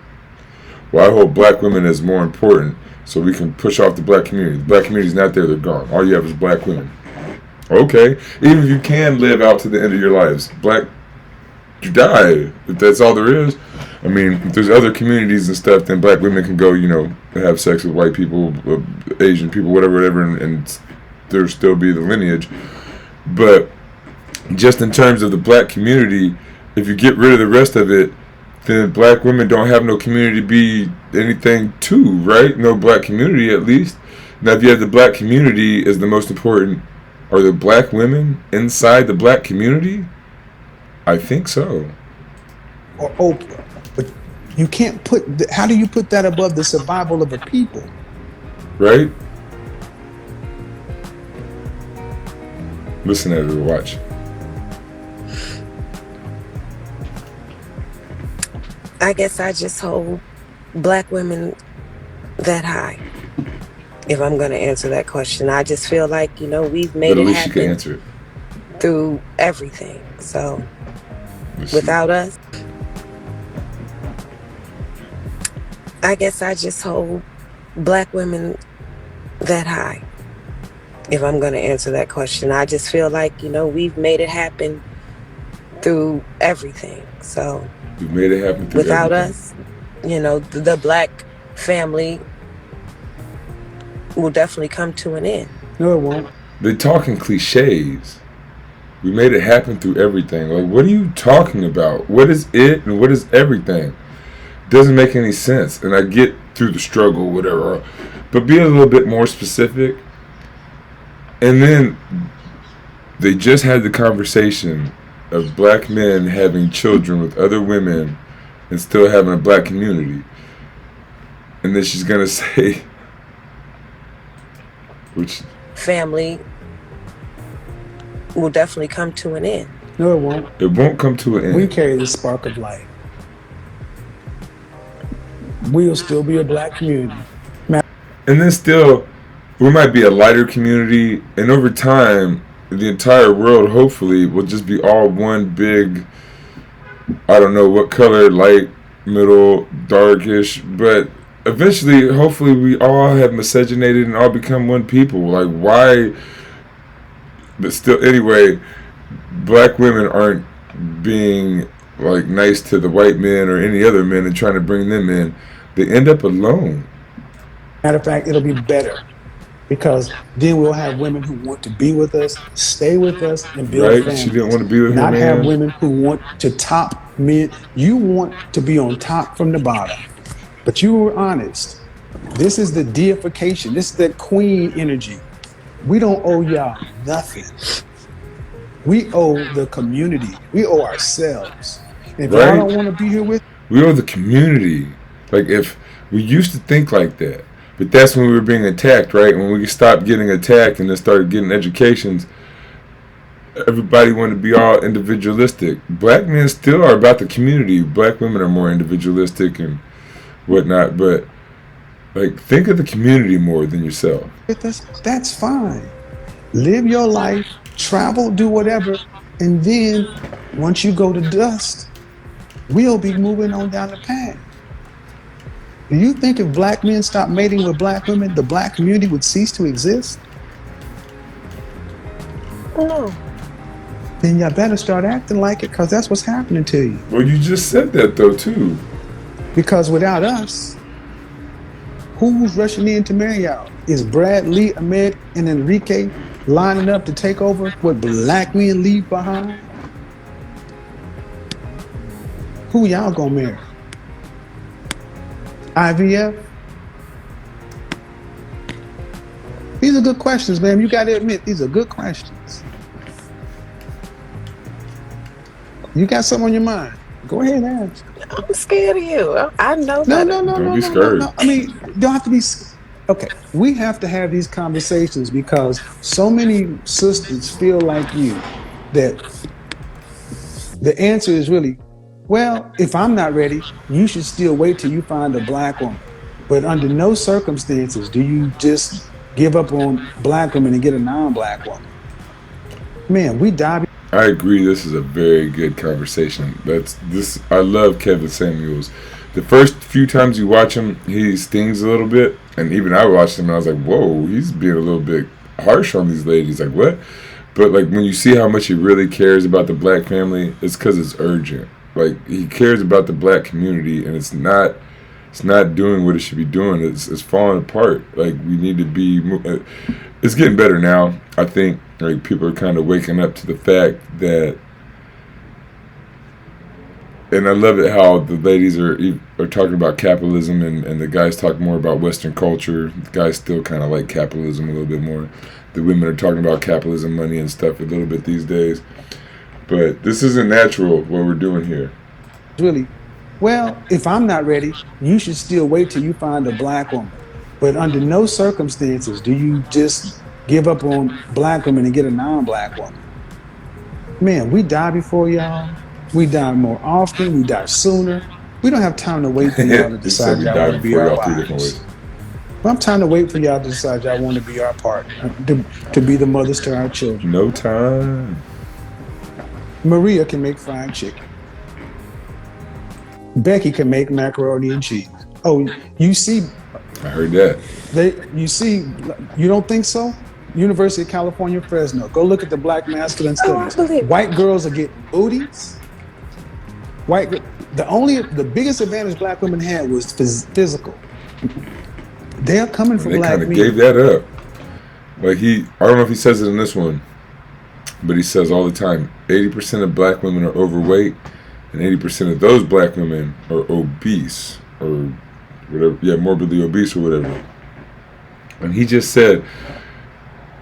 Well, I hold black women as more important, so we can push off the black community. The black community's not there; they're gone. All you have is black women. Okay, even if you can live out to the end of your lives, you die. If that's all there is. I mean, if there's other communities and stuff, then black women can go, have sex with white people, Asian people, whatever, and there still be the lineage. But just in terms of the black community, if you get rid of the rest of it, then black women don't have no community to be anything to, right? No black community, at least. Now, if you have the black community as the most important, are the black women inside the black community? I think so. Or Oprah. But you can't how do you put that above the survival of a people? Right? Listen at it or watch. I guess I just hold black women that high. If I'm going to answer that question, I just feel like, we've made But at it least you can happen answer it. through everything. So Let's see. without us, I guess I just hold black women that high. If I'm going to answer that question, I just feel like, we've made it happen through everything. So We've made it happen through without everything. us, the black family will definitely come to an end. No, it won't. They're talking cliches. We made it happen through everything. Like, what are you talking about? What is it and what is everything? Doesn't make any sense. And I get through the struggle, whatever. But be a little bit more specific. And then they just had the conversation of black men having children with other women and still having a black community. And then she's going to say, which Family will definitely come to an end. No, it won't. it won't come to an end. We carry the spark of light. We'll still be a black community. And then still, we might be a lighter community, and over time, the entire world, hopefully, will just be all one big, I don't know what color, light, middle, darkish, but eventually, hopefully, we all have miscegenated and all become one people. Like, why? But still, anyway, black women aren't being, like, nice to the white men or any other men and trying to bring them in. They end up alone. Matter of fact, it'll be better. because then we'll have women who want to be with us, stay with us, and build Right? She didn't families. want to be with her Not have man. women who want to top men. You want to be on top from the bottom. But you were honest. This is the deification. This is that queen energy. We don't owe y'all nothing. We owe the community. We owe ourselves. If y'all Right? don't want to be here with, We owe the community. Like, if we used to think like that, but that's when we were being attacked, right? When we stopped getting attacked and then started getting educations, everybody wanted to be all individualistic. Black men still are about the community. Black women are more individualistic and whatnot, but like, think of the community more than yourself. with us, that's fine. Live your life, travel, do whatever, and then once you go to dust, we'll be moving on down the path. Do you think if black men stopped mating with black women, the black community would cease to exist? No. Then y'all better start acting like it, because that's what's happening to you. Well, you just said that though too. Because without us, who's rushing in to marry y'all? Is Brad, Lee, Ahmed, and Enrique lining up to take over what black men leave behind? Who y'all gonna marry? IVF? These are good questions, man. You gotta admit, these are good questions. You got something on your mind? Go ahead and ask. I'm scared of you. I know No, better. Don't be scared. I mean, don't have to be. Okay, we have to have these conversations because so many sisters feel like you that the answer is really, well, if I'm not ready, you should still wait till you find a black woman. But under no circumstances do you just give up on black women and get a non-black woman. Man, we die. I agree. This is a very good conversation. I love Kevin Samuels. The first few times you watch him, he stings a little bit, and even I watched him and I was like, "Whoa, he's being a little bit harsh on these ladies." Like, what? But like, when you see how much he really cares about the black family, it's because it's urgent. Like, he cares about the black community, and it's not doing what it should be doing. It's falling apart. Like, we need to be. It's getting better now. I think like people are kind of waking up to the fact that, and I love it how the ladies are talking about capitalism, and the guys talk more about Western culture. The guys still kind of like capitalism a little bit more. The women are talking about capitalism, money, and stuff a little bit these days. But this isn't natural what we're doing here. Really, well, if I'm not ready, you should still wait till you find a black woman. But under no circumstances do you just give up on black women and get a non-black woman. Man, we die before y'all. We die more often. We die sooner. We don't have time to wait for y'all to He said decide we y'all died want to be before our y'all 3 different wives. ways. Well, I'm trying to wait for y'all to decide y'all want to be our partner, to be the mothers to our children. No time. Maria can make fried chicken. Becky can make macaroni and cheese. Oh, you see, I heard that. you don't think so? University of California, Fresno. Go look at the black masculine Oh, I studies. believe it. White girls are getting booties. The biggest advantage black women had was physical. They're coming for They black kind of men. gave that up. Like, I don't know if he says it in this one, but he says all the time, 80% of black women are overweight, and 80% of those black women are obese, or whatever, morbidly obese or whatever. And he just said,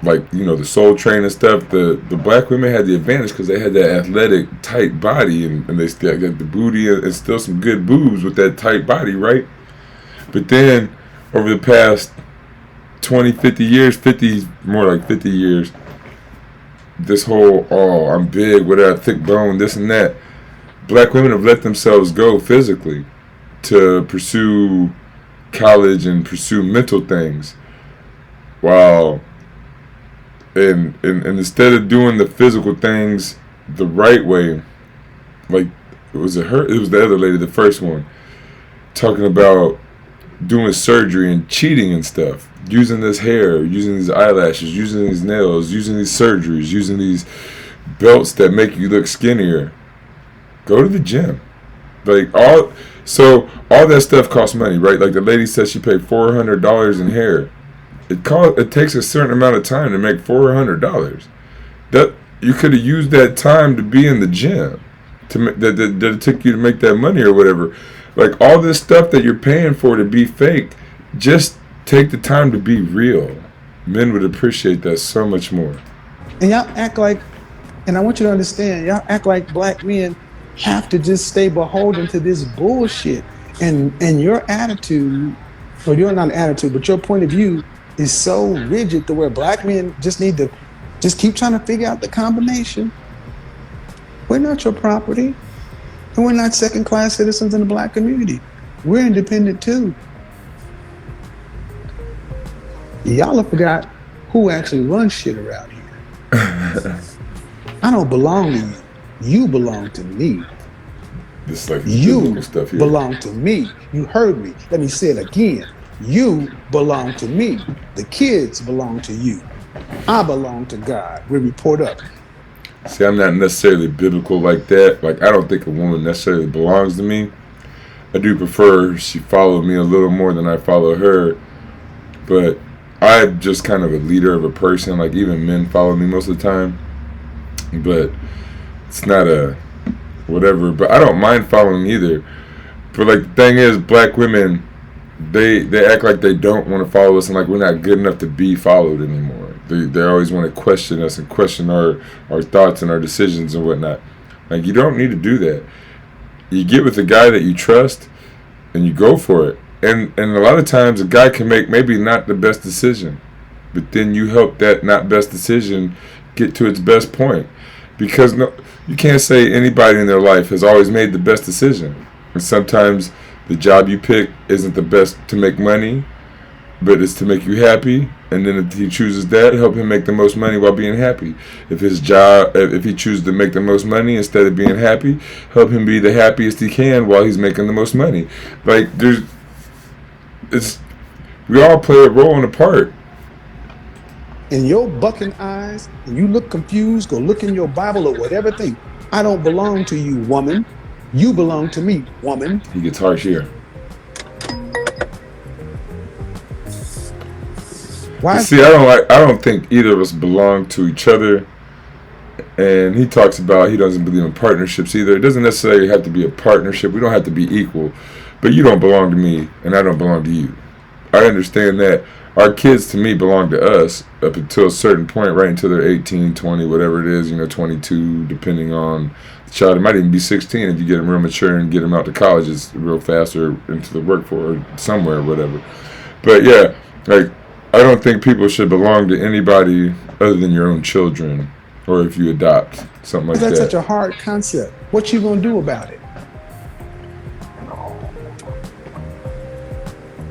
like, the Soul Train and stuff, the black women had the advantage because they had that athletic, tight body, and they still got the booty and still some good boobs with that tight body, right? But then, over the past 20, 50 years, more like 50 years, this whole, I'm big, with a thick bone, this and that, black women have let themselves go physically to pursue college and pursue mental things, while and instead of doing the physical things the right way, like, it was the other lady, the first one, talking about doing surgery and cheating and stuff, using this hair, using these eyelashes, using these nails, using these surgeries, using these belts that make you look skinnier. Go to the gym. Like, all that stuff costs money, right? Like, the lady said she paid $400 in hair. it takes a certain amount of time to make $400. That you could have used that time to be in the gym, that it took you to make that money or whatever. Like all this stuff that you're paying for to be fake, just take the time to be real. Men would appreciate that so much more. And y'all act like, and I want you to understand, y'all act like black men have to just stay beholden to this bullshit. And your attitude, or you're not an attitude, but your point of view is so rigid to where black men just need to just keep trying to figure out the combination. We're not your property. And we're not second-class citizens in the black community. We're independent too. Y'all have forgot who actually runs shit around here. I don't belong to you. You belong to me. This like You stuff here. belong to me. You heard me. Let me say it again. You belong to me. The kids belong to you. I belong to God. We report up. See, I'm not necessarily biblical like that. Like, I don't think a woman necessarily belongs to me. I do prefer she follow me a little more than I follow her. But I'm just kind of a leader of a person. Like, even men follow me most of the time. But it's not a whatever. But I don't mind following either. But, like, the thing is, black women, they act like they don't want to follow us and like we're not good enough to be followed anymore. They always want to question us and question our thoughts and our decisions and whatnot. Like, you don't need to do that. You get with a guy that you trust and you go for it. And a lot of times a guy can make maybe not the best decision, but then you help that not best decision get to its best point. Because you can't say anybody in their life has always made the best decision. And sometimes the job you pick isn't the best to make money, but it's to make you happy. And then if he chooses that, help him make the most money while being happy. If he chooses to make the most money instead of being happy, help him be the happiest he can while he's making the most money. Like, we all play a role and a part. In your bucking eyes, and you look confused, go look in your Bible or whatever thing. I don't belong to you, woman. You belong to me, woman. He gets harsh here. Why? See, I don't think either of us belong to each other. And he talks about he doesn't believe in partnerships either. It doesn't necessarily have to be a partnership. We don't have to be equal. But you don't belong to me, and I don't belong to you. I understand that. Our kids, to me, belong to us up until a certain point, right until they're 18, 20, whatever it is, 22, depending on the child. It might even be 16 if you get them real mature and get them out to colleges real fast or into the workforce or somewhere or whatever. But yeah, like, I don't think people should belong to anybody other than your own children, or if you adopt, something like that. That's such a hard concept. What you gonna do about it?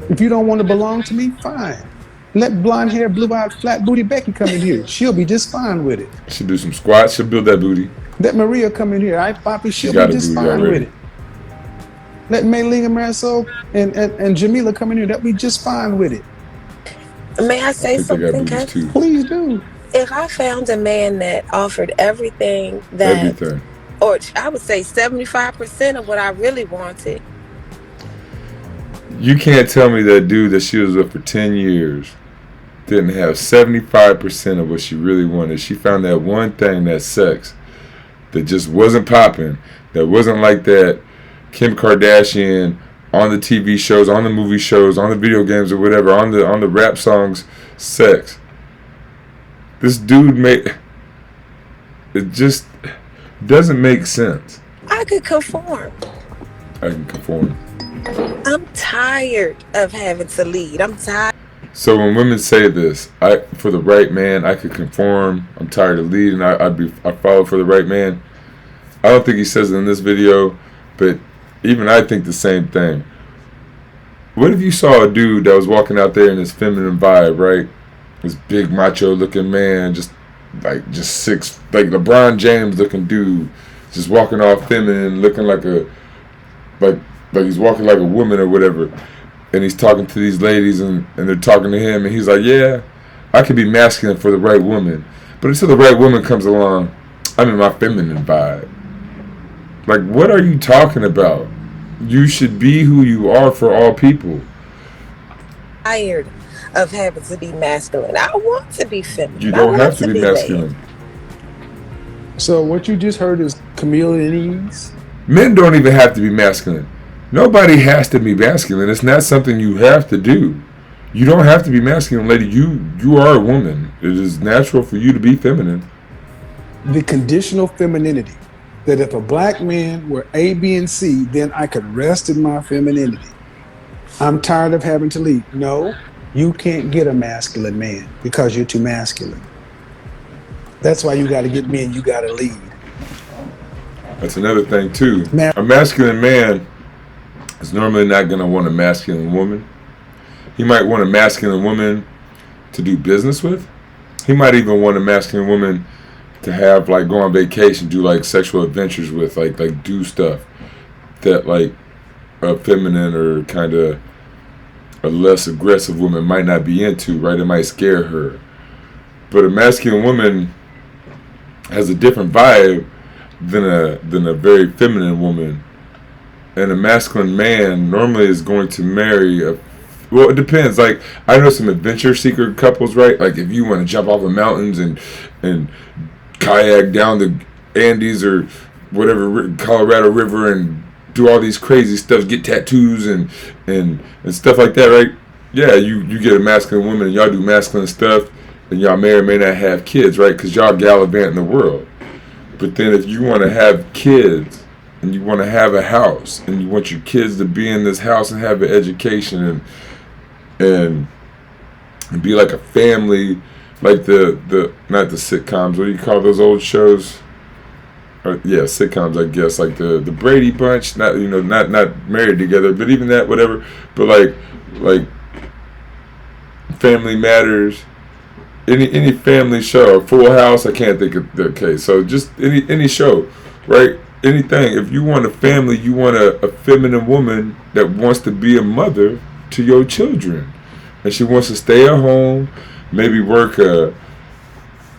If you don't want to belong to me, fine. Let blonde hair, blue-eyed, flat booty Becky come in here. She'll be just fine with it. She'll do some squats. She'll build that booty. Let Maria come in here. All right, Poppy, she'll got be a just booty fine already. with it. Let Maylinga Marisol and Jamila come in here. They'll be just fine with it. May I say I think they got something, booties Kev? too. Please do. If I found a man that offered everything that, Everything. or I would say 75% of what I really wanted, You can't tell me that dude that she was with for 10 years didn't have 75% of what she really wanted. She found that one thing, that sex, that just wasn't popping, that wasn't like that Kim Kardashian on the TV shows, on the movie shows, on the video games or whatever, on the rap songs, sex. This dude it just doesn't make sense. I could conform. I can conform. I'm tired of having to lead. I'm tired. So when women say this, for the right man, I could conform. I'm tired of leading. I follow for the right man. I don't think he says it in this video, but even I think the same thing. What if you saw a dude that was walking out there in his feminine vibe, right? This big macho looking man, just six, like LeBron James looking dude, just walking all feminine, looking like he's walking like a woman or whatever. And he's talking to these ladies and they're talking to him and he's like, yeah, I could be masculine for the right woman. But until the right woman comes along, I'm in my feminine vibe. Like, what are you talking about? You should be who you are for all people. Tired of having to be masculine. I want to be You feminine. I don't want have to to be be led. masculine. So what you just heard is chameleonese. Men don't even have to be masculine. Nobody has to be masculine. It's not something you have to do. You don't have to be masculine, lady. You are a woman. It is natural for you to be feminine. The conditional femininity. That if a black man were A, B, and C, then I could rest in my femininity. I'm tired of having to lead. No, you can't get a masculine man because you're too masculine. That's why you got to get me and you got to lead. That's another thing too. Man, A masculine man is normally not going to want a masculine woman. He might want a masculine woman to do business with. He might even want a masculine woman to have, like, go on vacation, do like sexual adventures with, like do stuff that like a feminine or kind of a less aggressive woman might not be into, right? It might scare her. But a masculine woman has a different vibe than a very feminine woman. And a masculine man normally is going to marry a, well, it depends. Like, I know some adventure seeker couples, right? Like, if you want to jump off of mountains and kayak down the Andes or whatever, Colorado River, and do all these crazy stuff, get tattoos and stuff like that, right? Yeah, you get a masculine woman and y'all do masculine stuff, and y'all may or may not have kids, right? Because y'all gallivant in the world. But then if you want to have kids and you want to have a house and you want your kids to be in this house and have an education and be like a family, like the not the sitcoms, what do you call those old shows? Or, yeah, sitcoms, I guess, like the Brady Bunch, not not married together, but even that, whatever. But like Family Matters, any family show, Full House, I can't think of the case. So just any show, right? Anything. If you want a family, you want a feminine woman that wants to be a mother to your children, and she wants to stay at home, maybe work a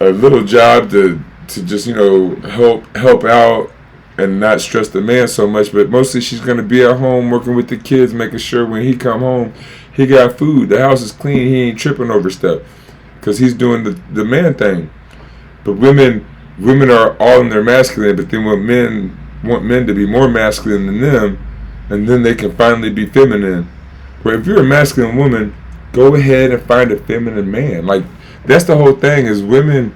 little job to just help out and not stress the man so much. But mostly she's gonna be at home working with the kids, making sure when he come home, he got food, the house is clean, he ain't tripping over stuff, because he's doing the man thing. But women are all in their masculine, but then when men want men to be more masculine than them, and then they can finally be feminine. Where if you're a masculine woman, go ahead and find a feminine man. Like, that's the whole thing, is women,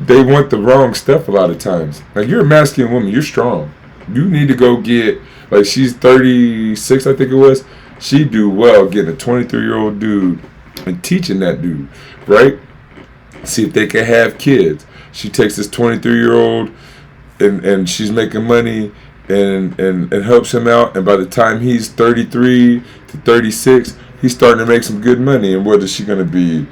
they want the wrong stuff a lot of times. Like, you're a masculine woman, you're strong. You need to go get, like, she's 36, I think it was. She do well getting a 23-year-old dude and teaching that dude, right? See if they can have kids. She takes this 23-year-old and she's making money and helps him out. And by the time he's 33 to 36, he's starting to make some good money. And what is she going to be,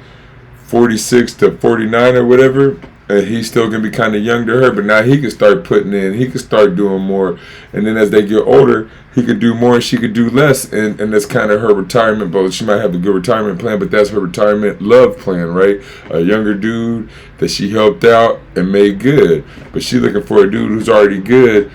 46 to 49 or whatever? And he's still going to be kind of young to her, but now he can start putting in, he can start doing more. And then as they get older, he could do more and she could do less. And that's kind of her retirement. But she might have a good retirement plan, but that's her retirement love plan, right? A younger dude that she helped out and made good. But she's looking for a dude who's already good,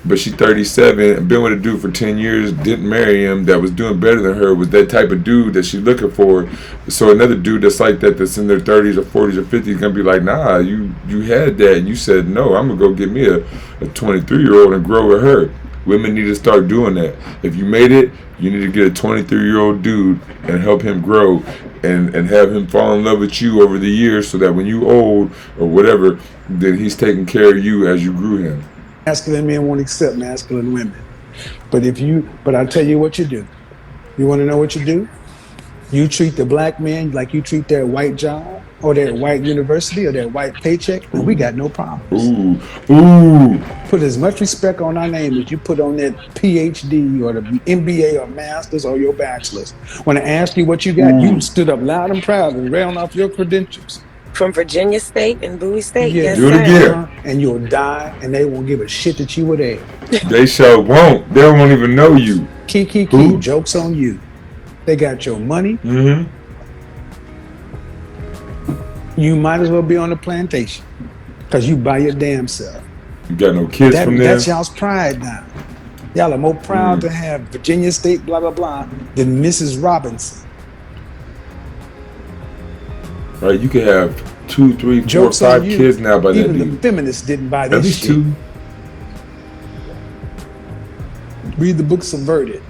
but she's 37 and been with a dude for 10 years, didn't marry him, that was doing better than her, was that type of dude that she's looking for. So another dude that's like that, that's in their 30s or 40s or 50s, gonna be like, nah, you had that and you said no, I'm gonna go get me a 23-year-old and grow with her. Women need to start doing that. If you made it, you need to get a 23-year-old dude and help him grow and have him fall in love with you over the years, so that when you old or whatever, then he's taking care of you as you grew him. masculine men won't accept masculine women. But I'll tell you what you do. You want to know what you do? You treat the black man like you treat their white job or their white university or their white paycheck, and we got no problems. Ooh. Put as much respect on our name as you put on that PhD or the MBA or master's or your bachelor's. When I asked you what you got, you stood up loud and proud and ran off your credentials. From Virginia State and Bowie State, Yeah, yes, do it sir. again. And you'll die, and they won't give a shit that you were there. They sure won't. They won't even know you. Key. Who? Joke's on you. They got your money. Mm-hmm. You might as well be on the plantation because you by your damn self. You got no kids from there. That's y'all's pride now. Y'all are more proud to have Virginia State, blah, blah, blah, than Mrs. Robinson. right? You could have 2, 3, 4, Jokes on 5 you. kids now by that Even the dude. feminists didn't buy At this least shit. 2. Read the book Subverted.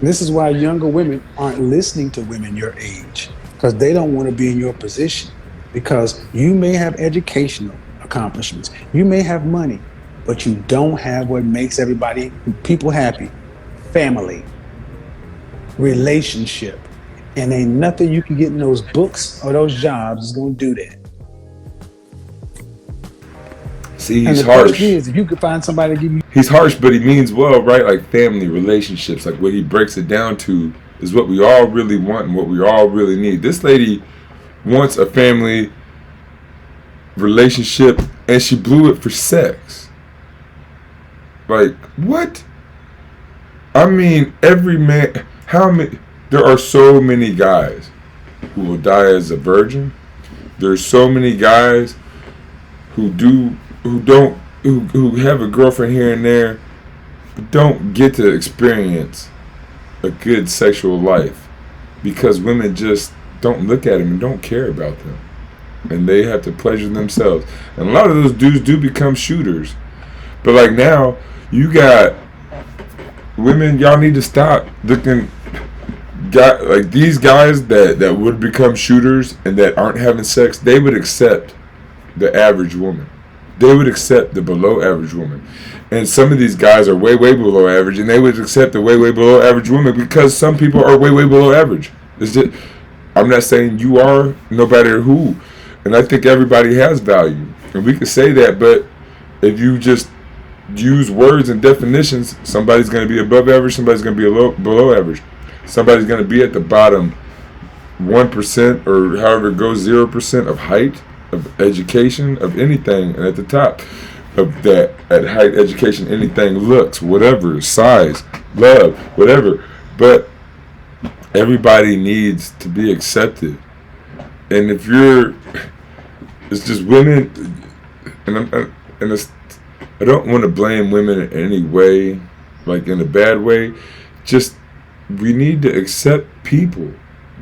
This is why younger women aren't listening to women your age, because they don't want to be in your position. Because you may have educational accomplishments, you may have money, but you don't have what makes people happy: family, relationship. And ain't nothing you can get in those books or those jobs is going to do that. See, And he's the harsh. question is, if you could find somebody to give you, He's harsh, but he means well, right? Like family, relationships, like what he breaks it down to is what we all really want and what we all really need. This lady wants a family relationship, and she blew it for sex. Like, what? I mean, every man, how many, there are so many guys who will die as a virgin. There's so many guys who have a girlfriend here and there, but don't get to experience a good sexual life because women just don't look at them and don't care about them, and they have to pleasure themselves. And a lot of those dudes do become shooters, but like now you got women, y'all need to stop looking like these guys that would become shooters and that aren't having sex. They would accept the average woman. They would accept the below average woman. And some of these guys are way, way below average, and they would accept the way, way below average woman because some people are way, way below average. It's just, I'm not saying you are, no matter who. And I think everybody has value. And we can say that, but if you just use words and definitions, somebody's going to be above average, somebody's going to be below average. Somebody's going to be at the bottom 1% or however it goes, 0% of height, of education, of anything, and at the top of that, at height, education, anything, looks, whatever, size, love, whatever. But everybody needs to be accepted. And if it's just women, and I don't want to blame women in any way, like in a bad way. Just, we need to accept people.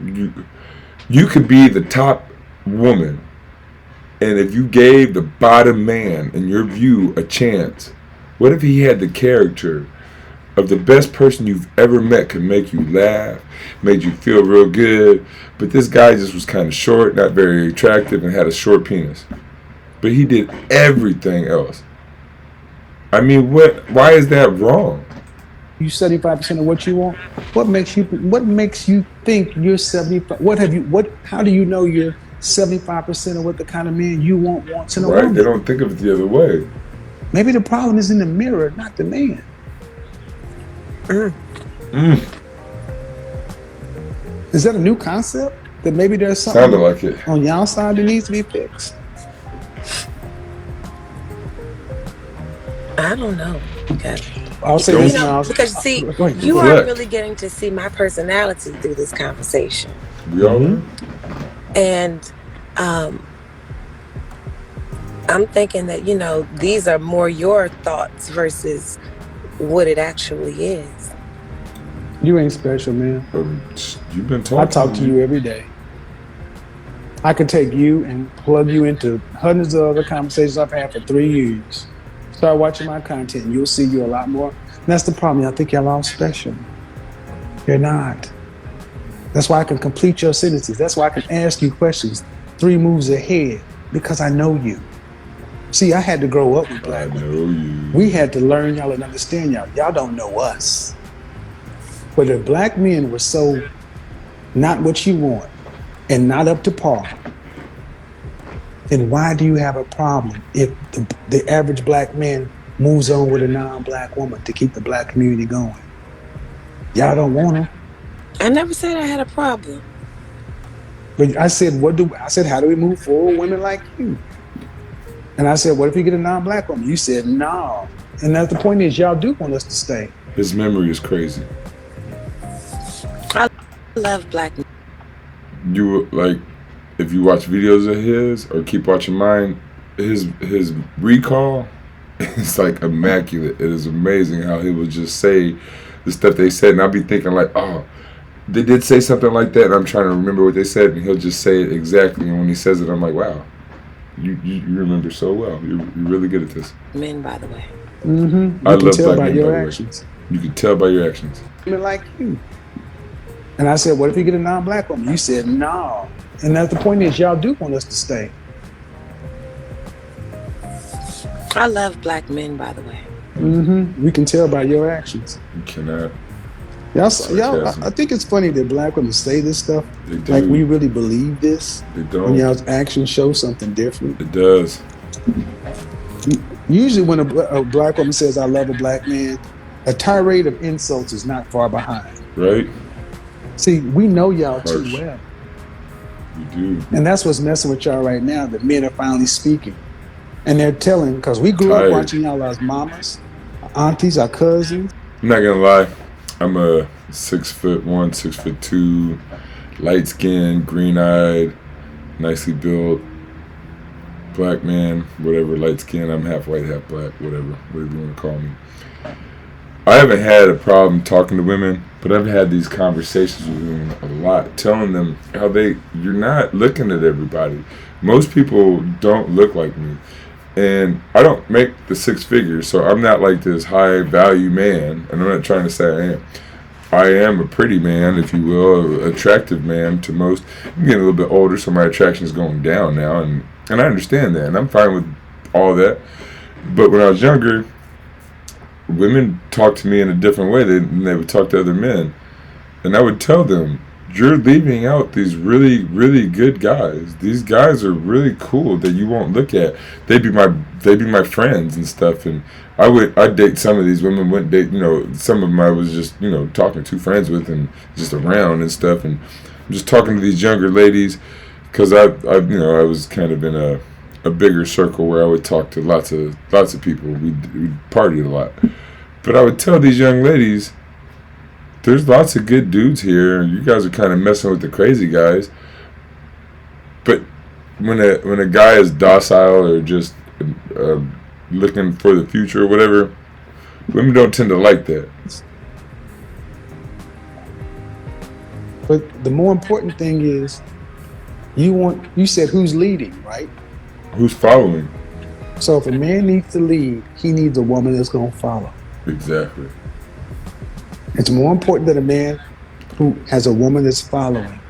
You could be the top woman, and if you gave the bottom man, in your view, a chance, what if he had the character of the best person you've ever met, could make you laugh, made you feel real good, but this guy just was kind of short, not very attractive, and had a short penis. But he did everything else. I mean, why is that wrong? you 75% of what you want. What makes you think you're 75? How do you know you're 75% of what the kind of man you wants in a Right? woman? They don't think of it the other way. Maybe the problem is in the mirror, not the man. Is that a new concept? That maybe there's something Sounded like it. on y'all side that needs to be fixed? I don't know. Okay. I'll say Don't- this You know, now. because see, Go ahead. you Reflect. are really getting to see my personality through this conversation. We all are. And I'm thinking that, these are more your thoughts versus what it actually is. You ain't special, man. You've been talking. I talk to you every day. I could take you and plug you into hundreds of other conversations I've had for 3 years. Start watching my content and you'll see you a lot more. And that's the problem. I think y'all all special. You're not. That's why I can complete your sentences. That's why I can ask you questions 3 moves ahead, because I know you. See, I had to grow up with I black women. know you. We had to learn y'all and understand y'all. Y'all don't know us. But if black men were so not what you want and not up to par, then why do you have a problem if the average black man moves on with a non-black woman to keep the black community going? Y'all don't want them. I never said I had a problem. But I said, how do we move forward with women like you? And I said, what if you get a non-black woman? You said, no. And that's the point is, y'all do want us to stay. His memory is crazy. I love black men. You like, if you watch videos of his or keep watching mine, his recall is like immaculate. It is amazing how he will just say the stuff they said, and I'll be thinking like, oh, they did say something like that, and I'm trying to remember what they said, and he'll just say it exactly. And when he says it, I'm like, wow, you remember so well. You're really good at this. Men, by the way. Mm-hmm. I You can love tell black by men, your by the way. actions. You can tell by your actions. Women like you. And I said, what if you get a non-black woman? You said, no. And that's the point is, y'all do want us to stay. I love black men, by the way. Mm-hmm. We can tell by your actions. You cannot. Y'all, I think it's funny that black women say this stuff. They do. Like we really believe this. They When don't. y'all's actions show something different. It does. Usually when a black woman says, I love a black man, a tirade of insults is not far behind. Right? See, we know y'all too Harsh. well. You do. And that's what's messing with y'all right now, that men are finally speaking. And they're telling, because we grew Tired. up watching y'all as mamas, our aunties, our cousins. I'm not gonna lie. I'm a 6'1", 6'2", light skinned, green eyed, nicely built, black man, whatever, light skin. I'm half white, half black, whatever you want to call me. I haven't had a problem talking to women, but I've had these conversations with women a lot, telling them how you're not looking at everybody. Most people don't look like me. And I don't make the six figures, so I'm not like this high value man, and I'm not trying to say I am. I am a pretty man, if you will, an attractive man to most. I'm getting a little bit older, so my attraction is going down now, and I understand that, and I'm fine with all that. But when I was younger, women talked to me in a different way than they would talk to other men. And I would tell them, you're leaving out these really, really good guys. These guys are really cool that you won't look at. They'd be my friends and stuff. And I'd date some of these women, wouldn't date, some of them I was just, talking to friends with and just around and stuff. And I'm just talking to these younger ladies because I was kind of in a bigger circle where I would talk to lots of people. We partied a lot. But I would tell these young ladies, there's lots of good dudes here. You guys are kind of messing with the crazy guys. But when a guy is docile or just looking for the future or whatever, women don't tend to like that. But the more important thing is, you said who's leading, right? Who's following? So if a man needs to lead, he needs a woman that's going to follow. Exactly. It's more important that a man who has a woman that's following.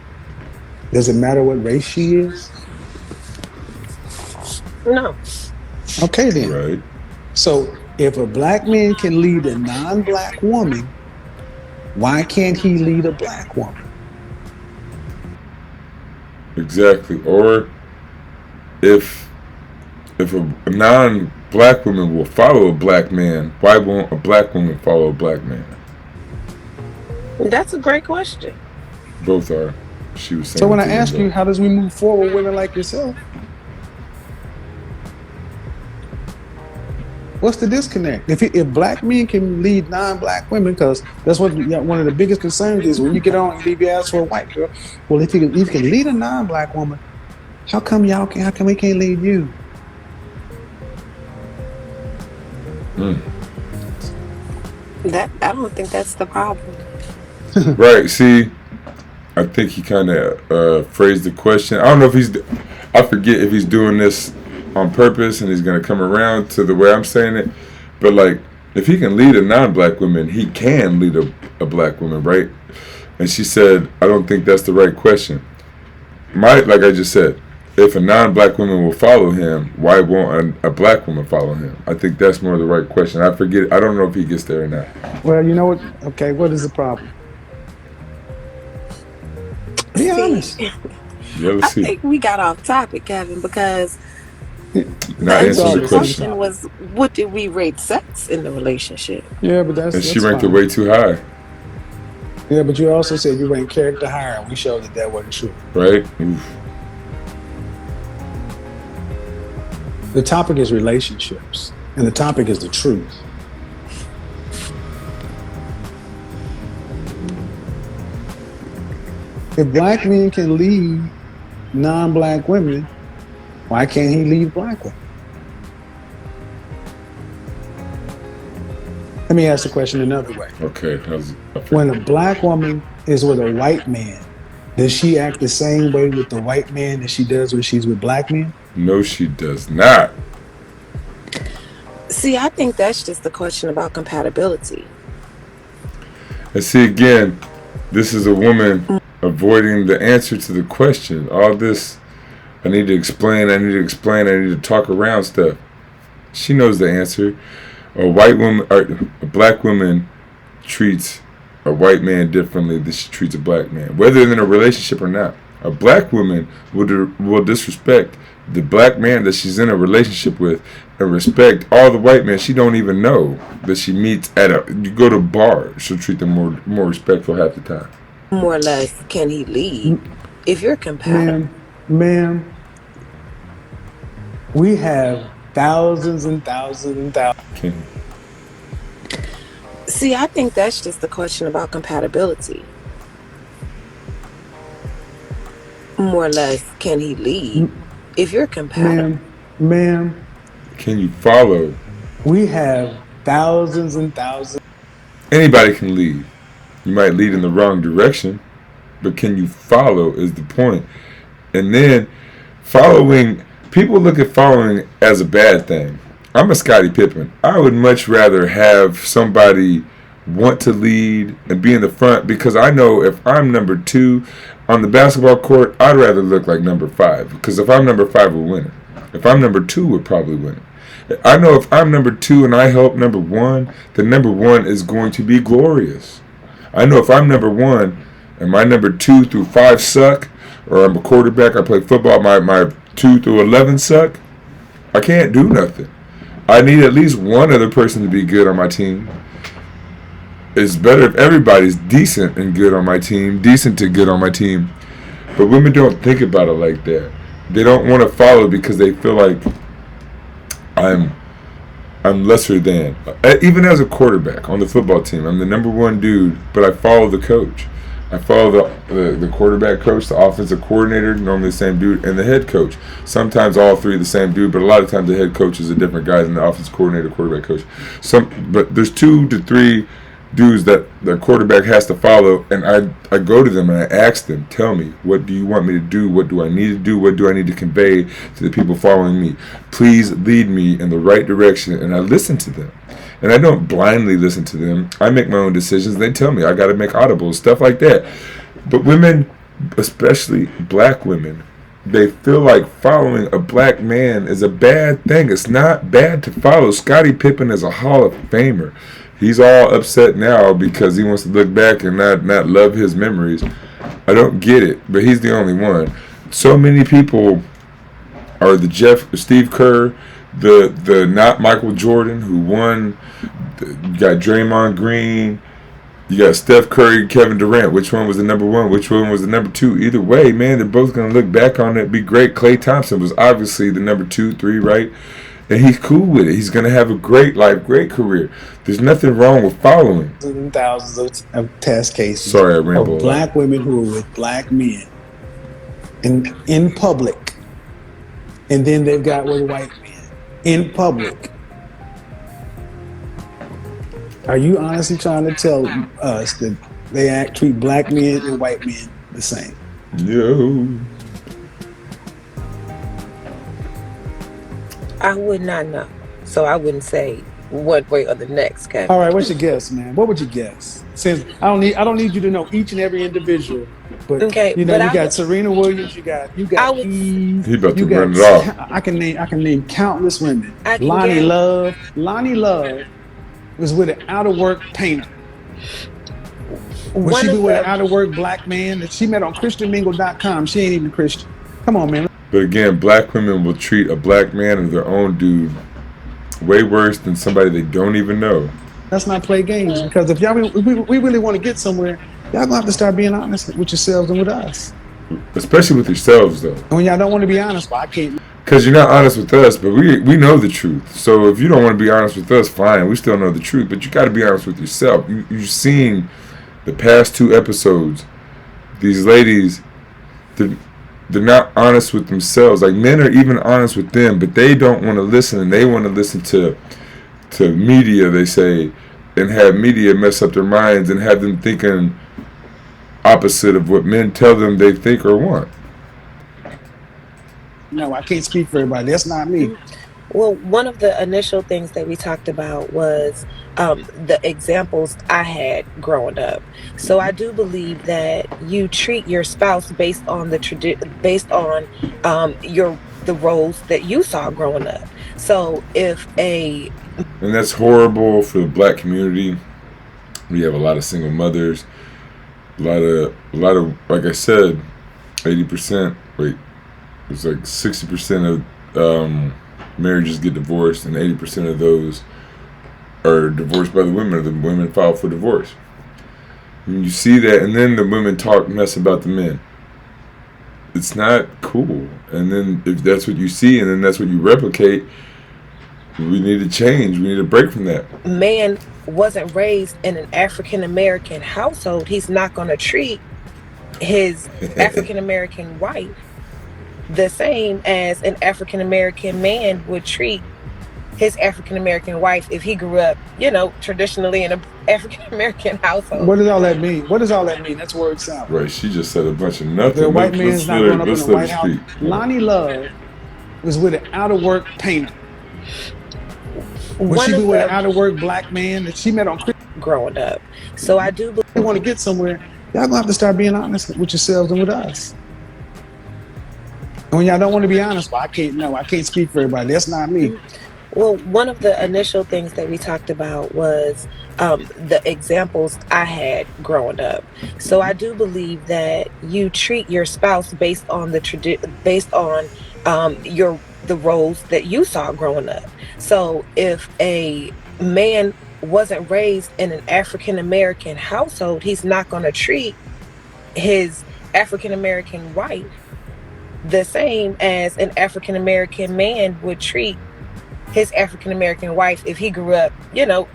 Does it matter what race she is? No. Okay then. Right. So if a black man can lead a non-black woman, why can't he lead a black woman? Exactly. Or if a non-black woman will follow a black man, why won't a black woman follow a black man? That's a great question. Both are. She was saying. So when I ask you, how does we move forward with women like yourself? What's the disconnect? If black men can lead non-black women, because that's what one of the biggest concerns is when you get on and you ask for a white girl. Well, if you can lead a non-black woman, how come we can't lead you? I don't think that's the problem. Right. See, I think he kind of phrased the question. I don't know if I forget if he's doing this on purpose and he's going to come around to the way I'm saying it. But like, if he can lead a non-black woman, he can lead a black woman, right? And she said, I don't think that's the right question. Like I just said, if a non-black woman will follow him, why won't a black woman follow him? I think that's more the right question. I forget. I don't know if he gets there or not. Well, you know what? Okay, what is the problem? Be honest. Yeah, let's I see. think we got off topic, Kevin, because Not answering the question. question was, what did we rate sex in the relationship? Yeah, but that's And she that's ranked it fine. way too high, Yeah, but you also said you ranked character higher, and we showed that wasn't true. right? Oof. The topic is relationships, and the topic is the truth. If black men can lead non-black women, why can't he lead black women? Let me ask the question another way. Okay. When a black woman is with a white man, does she act the same way with the white man that she does when she's with black men? No, she does not. See, I think that's just a question about compatibility. And see, again, this is a woman avoiding the answer to the question. All this, I need to explain, I need to talk around stuff. She knows the answer. A white woman, or a black woman treats a white man differently than she treats a black man, whether they're in a relationship or not. A black woman will disrespect the black man that she's in a relationship with and respect all the white men she don't even know that she meets at you go to a bar. She'll treat them more respectful half the time. More or less, can he lead? If you're compatible. Ma'am, we have thousands and thousands and thousands. See, I think that's just a question about compatibility. More or less, can he lead? If you're compatible. Ma'am, can you follow? We have thousands and thousands. Anybody can lead. You might lead in the wrong direction, but can you follow is the point. And then following, people look at following as a bad thing. I'm a Scottie Pippen. I would much rather have somebody want to lead and be in the front, because I know if I'm number 2 on the basketball court, I'd rather look like number 5, because if I'm number 5, we're winning. If I'm number 2, we're probably winning. I know if I'm number 2 and I help number 1, then number 1 is going to be glorious. I know if I'm number 1 and my number 2 through 5 suck, or I'm a quarterback, I play football, my 2 through 11 suck, I can't do nothing. I need at least one other person to be good on my team. It's better if everybody's decent and good on my team, decent to good on my team. But women don't think about it like that. They don't want to follow because they feel like I'm lesser than. Even as a quarterback on the football team, I'm the number 1 dude, but I follow the coach. I follow the quarterback coach, the offensive coordinator, normally the same dude, and the head coach. Sometimes all 3 the same dude, but a lot of times the head coach is a different guy than the offensive coordinator, quarterback coach. But there's 2 to 3 dudes that the quarterback has to follow, and I go to them and I ask them, tell me, what do you want me to do? What do I need to do? What do I need to convey to the people following me? Please lead me in the right direction. And I listen to them. And I don't blindly listen to them. I make my own decisions. They tell me I got to make audibles, stuff like that. But women, especially black women, they feel like following a black man is a bad thing. It's not bad to follow. Scottie Pippen is a Hall of Famer. He's all upset now because he wants to look back and not love his memories. I don't get it, but he's the only one. So many people are Steve Kerr, the not Michael Jordan who won. You got Draymond Green. You got Steph Curry, Kevin Durant. Which one was the number 1? Which one was the number 2? Either way, man, they're both going to look back on it, be great. Klay Thompson was obviously the number 2, 3, right? And he's cool with it. He's going to have a great life, great career. There's nothing wrong with following. Thousands of test cases. Sorry, I rambled. Of black women who are with black men in public. And then they've got with white men in public. Are you honestly trying to tell us that they treat black men and white men the same? No. I would not know. So I wouldn't say one way or the next, Kevin. All right, what's your guess, man? What would you guess? Since I don't need you to know each and every individual, but okay, you got Serena Williams, you got He about to run it off. I can name countless women. Lonnie Love was with an out-of-work painter. Was she with an out-of-work black man that she met on ChristianMingle.com? She ain't even Christian. Come on, man. But again, black women will treat a black man as their own dude way worse than somebody they don't even know. Let's not play games, because if we really want to get somewhere, y'all gonna have to start being honest with yourselves and with us. Especially with yourselves, though. And when y'all don't want to be honest, well, I can't. Because you're not honest with us, but we know the truth. So if you don't want to be honest with us, fine. We still know the truth, but you got to be honest with yourself. You've seen the past 2 episodes. These ladies, they're not honest with themselves. Like, men are even honest with them, but they don't want to listen, and they want to listen to media, they say, and have media mess up their minds and have them thinking opposite of what men tell them they think or want. No, I can't speak for everybody. That's not me. Well, one of the initial things that we talked about was the examples I had growing up. So I do believe that you treat your spouse based on based on the roles that you saw growing up. So if a And that's horrible for the black community. We have a lot of single mothers, a lot of like I said, 80%. Wait, it's like 60% of marriages get divorced, and 80% of those are divorced by the women, or the women file for divorce. And you see that, and then the women talk mess about the men. It's not cool. And then if that's what you see, and then that's what you replicate, we need to change. We need to break from that. man wasn't raised in an African American household, he's not going to treat his African American wife the same as an African American man would treat his African American wife if he grew up, traditionally in an African American household. What does all that mean? What does all that mean? That's word salad. Right, she just said a bunch of nothing. The white man's not growing up in the White House. Speak. Lonnie Love was with an out-of-work painter. Was she with an out-of-work black man that she met on Christmas growing up? So I do believe you want to get somewhere, y'all gonna have to start being honest with yourselves and with us. And when y'all don't want to be honest, well, I can't speak for everybody. That's not me. Well, one of the initial things that we talked about was the examples I had growing up. So I do believe that you treat your spouse based on the roles that you saw growing up. So if a man wasn't raised in an African American household, he's not going to treat his African American wife the same as an African American man would treat his African American wife if he grew up,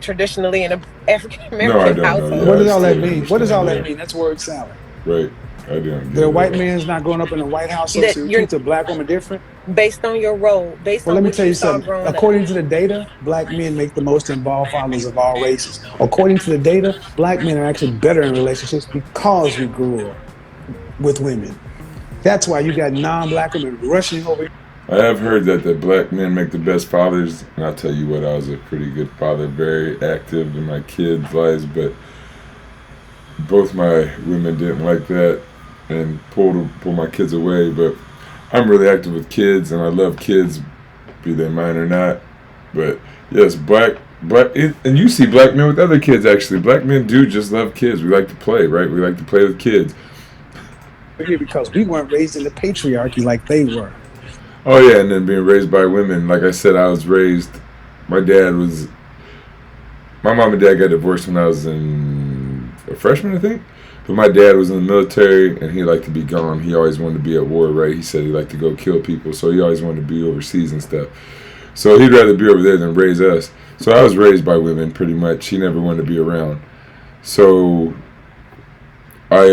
traditionally in an African American household. Yeah, what does all that mean? What does all that mean? That's word salad. Right. I didn't. The white man's not growing up in a White House, so you treat a black woman different. Based on your role, well, let me tell you something. According to the data, black men make the most involved fathers of all races. According to the data, black men are actually better in relationships because we grew up with women. That's why you got non-black women rushing over. I have heard that black men make the best fathers, and I'll tell you what, I was a pretty good father, very active in my kids' lives, but both my women didn't like that and pull my kids away. But I'm really active with kids, and I love kids, be they mine or not. But yes, and you see black men with other kids. Actually, black men do just love kids. We like to play, right? We like to play with kids. Because we weren't raised in the patriarchy like they were. Oh yeah, and then being raised by women. Like I said, I was raised. My mom and dad got divorced when I was a freshman, I think. But my dad was in the military, and he liked to be gone. He always wanted to be at war, right? He said he liked to go kill people, so he always wanted to be overseas and stuff. So he'd rather be over there than raise us. So I was raised by women, pretty much. He never wanted to be around. So I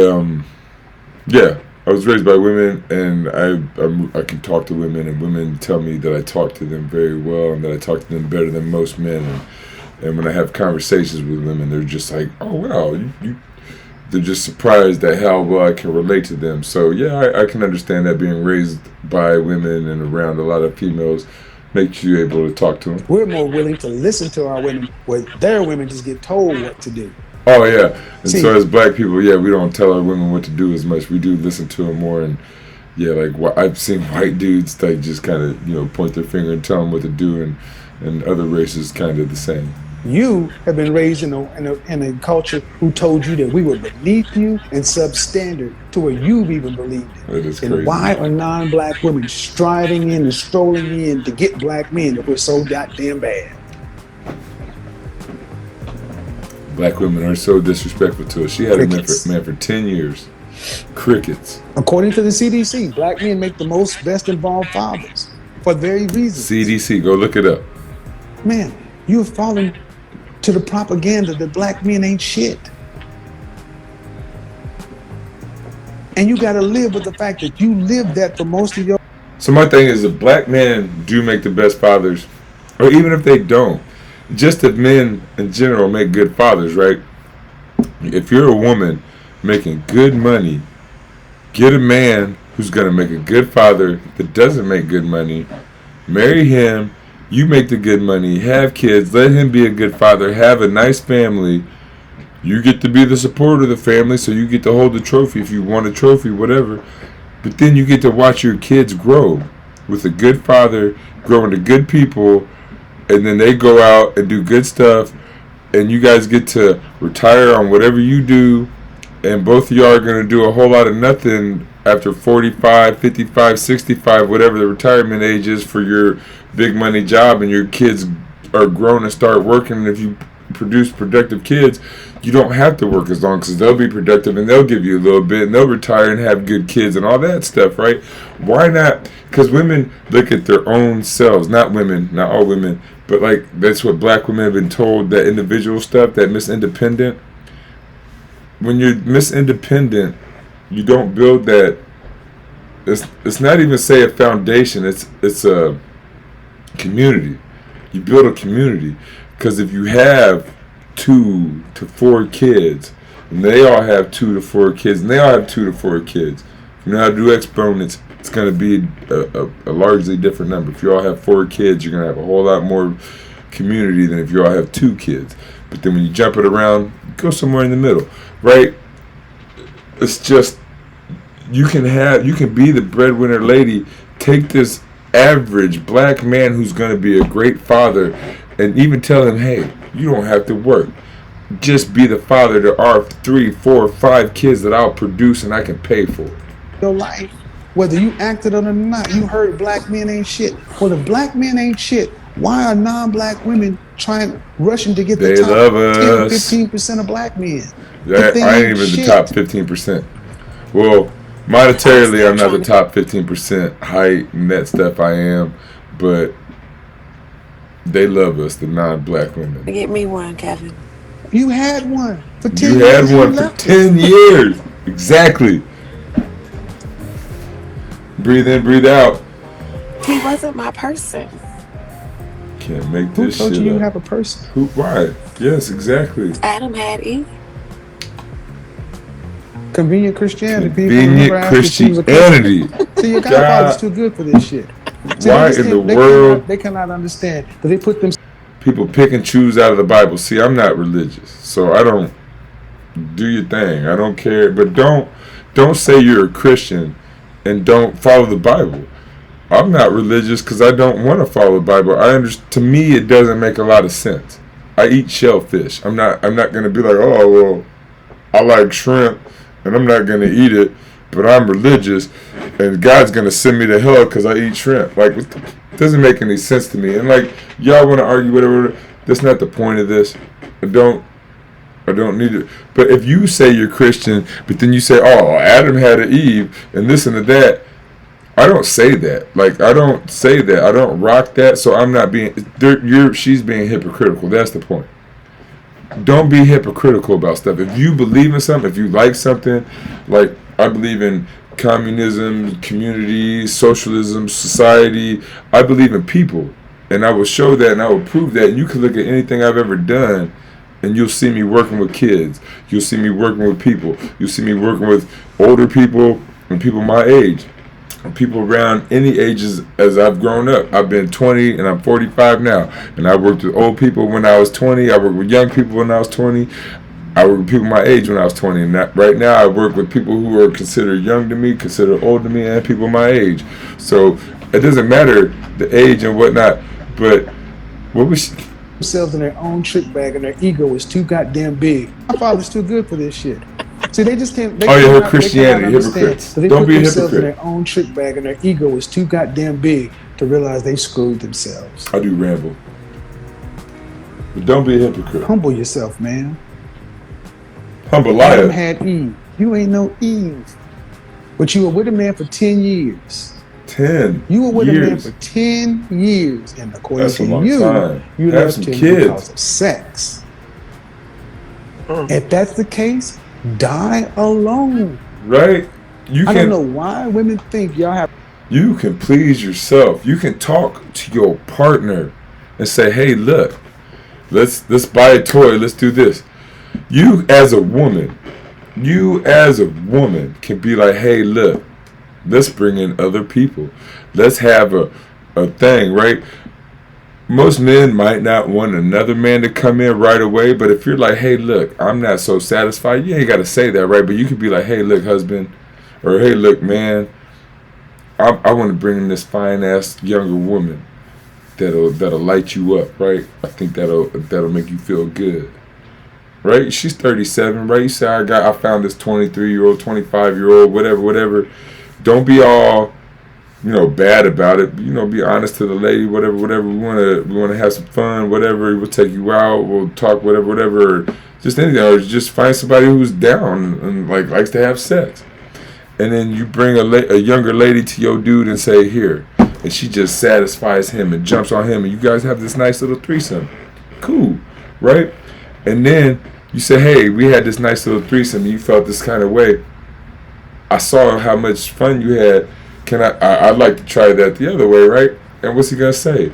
was raised by women, and I can talk to women, and women tell me that I talk to them very well, and that I talk to them better than most men. And when I have conversations with women, they're just like, oh wow, they're just surprised at how well I can relate to them. So yeah, I can understand that being raised by women and around a lot of females makes you able to talk to them. We're more willing to listen to our women, where their women just get told what to do. Oh yeah, and so as black people, yeah, we don't tell our women what to do as much. We do listen to them more, and yeah, like I've seen white dudes like just kind of point their finger and tell them what to do, and other races kind of the same. You have been raised in a culture who told you that we were beneath you and substandard to where you've even believed it. That is crazy. And why are non-black women striving in and strolling in to get black men if we're so goddamn bad? Black women are so disrespectful to us. She had a man for 10 years. Crickets. According to the CDC, black men make the most best involved fathers for very reasons. CDC, go look it up. Man, you've fallen to the propaganda that black men ain't shit. And you got to live with the fact that you lived that for most of your... So my thing is that black men do make the best fathers, or even if they don't, just that men in general make good fathers, right? If you're a woman making good money. Get a man who's going to make a good father that doesn't make good money. Marry him. You make the good money. Have kids. Let him be a good father. Have a nice family. You get to be the support of the family, so you get to hold the trophy if you want a trophy, whatever. But then you get to watch your kids grow with a good father, grow into good people, and then they go out and do good stuff, and you guys get to retire on whatever you do, and both of y'all are going to do a whole lot of nothing after 45, 55, 65, whatever the retirement age is for your big money job, and your kids are grown and start working. And if you produce productive kids, you don't have to work as long because they'll be productive and they'll give you a little bit and they'll retire and have good kids and all that stuff, right? Why not? Because women look at their own selves, not women, not all women, but like that's what black women have been told, that individual stuff, that Miss Independent. When you're Miss Independent, you don't build that. It's not even say a foundation. It's a community. You build a community. Because if you have 2 to 4 kids, and they all have 2 to 4 kids, and they all have 2 to 4 kids, you know how to do exponents, it's going to be a largely different number. If you all have 4 kids, you're going to have a whole lot more community than if you all have 2 kids. But then when you jump it around, go somewhere in the middle, right? It's just, you can be the breadwinner lady, take this average black man who's going to be a great father, and even tell him, hey, you don't have to work. Just be the father to our 3, 4, 5 kids that I'll produce and I can pay for. Your life, whether you acted on it or not, you heard black men ain't shit. Well, if black men ain't shit, why are non-black women rushing to get the They top love 10, us. 15% of black men? I ain't even the top 15%. Well, monetarily, I'm not the top 15% height and that stuff. I am, but they love us, the non-black women. Get me one, Kevin. You had one for 10 You years. had one for 10 years. Exactly. Breathe in, breathe out. He wasn't my person. Can't make Who this told shit you you up. have a person? Who? Why? Yes, exactly. Adam had Eve. Convenient Christianity. Convenient Christianity. See, your godfather's too good for this shit. See, Why in the world? They cannot understand that they put them. People pick and choose out of the Bible. See, I'm not religious, so I don't do your thing. I don't care, but don't say you're a Christian and don't follow the Bible. I'm not religious because I don't want to follow the Bible. To me, it doesn't make a lot of sense. I eat shellfish. I'm not going to be like, oh well, I like shrimp and I'm not going to eat it, but I'm religious and God's going to send me to hell because I eat shrimp. Like, it doesn't make any sense to me. And like, y'all want to argue whatever. That's not the point of this. I don't need it. But if you say you're Christian, but then you say, oh, Adam had an Eve and this and that, I don't say that. Like, I don't say that. I don't rock that. So I'm not being. She's being hypocritical. That's the point. Don't be hypocritical about stuff. If you believe in something, if you like something, like I believe in communism, community, socialism, society. I believe in people, and I will show that, and I will prove that. And you can look at anything I've ever done, and you'll see me working with kids. You'll see me working with people. You'll see me working with older people and people my age. People around any ages as I've grown up. I've been 20 and I'm 45 now. And I worked with old people when I was 20. I worked with young people when I was 20. I worked with people my age when I was 20. And right now I work with people who are considered young to me, considered old to me, and people my age. So it doesn't matter the age and whatnot. But what was themselves in their own trick bag and their ego is too goddamn big. My father's too good for this shit. See, they just can't. Your Christianity, hypocrites. Don't be a hypocrite. In their own trick bag and their ego is too goddamn big to realize they screwed themselves. I do ramble. But don't be a hypocrite. Humble yourself, man. Humble liar. Adam had Eve. You ain't no Eve. But you were with a man for 10 years. 10 You were with years. a man for 10 years. And according That's a to long you, time. you Have left some him kids. because of sex. If that's the case, die alone. Right? I don't know why women think y'all have. You can please yourself. You can talk to your partner and say, hey, look, let's buy a toy. Let's do this. You, as a woman, You as a woman can be like, hey, look, let's bring in other people. Let's have a thing, right? Most men might not want another man to come in right away, but if you're like, hey, look, I'm not so satisfied, you ain't got to say that, right? But you could be like, hey, look, husband, or hey, look, man, I want to bring in this fine ass younger woman that'll light you up, right? I think that'll make you feel good, right? She's 37, right? You say I found this 23-year-old, 25-year-old, whatever. Don't be all bad about it. Be honest to the lady, whatever. We wanna have some fun, whatever. We'll take you out. We'll talk, whatever. Just anything, or just find somebody who's down and likes to have sex. And then you bring a younger lady to your dude and say, here, and she just satisfies him and jumps on him, and you guys have this nice little threesome. Cool, right? And then you say, hey, we had this nice little threesome, and you felt this kind of way. I saw how much fun you had. I'd like to try that the other way, right? And what's he gonna say?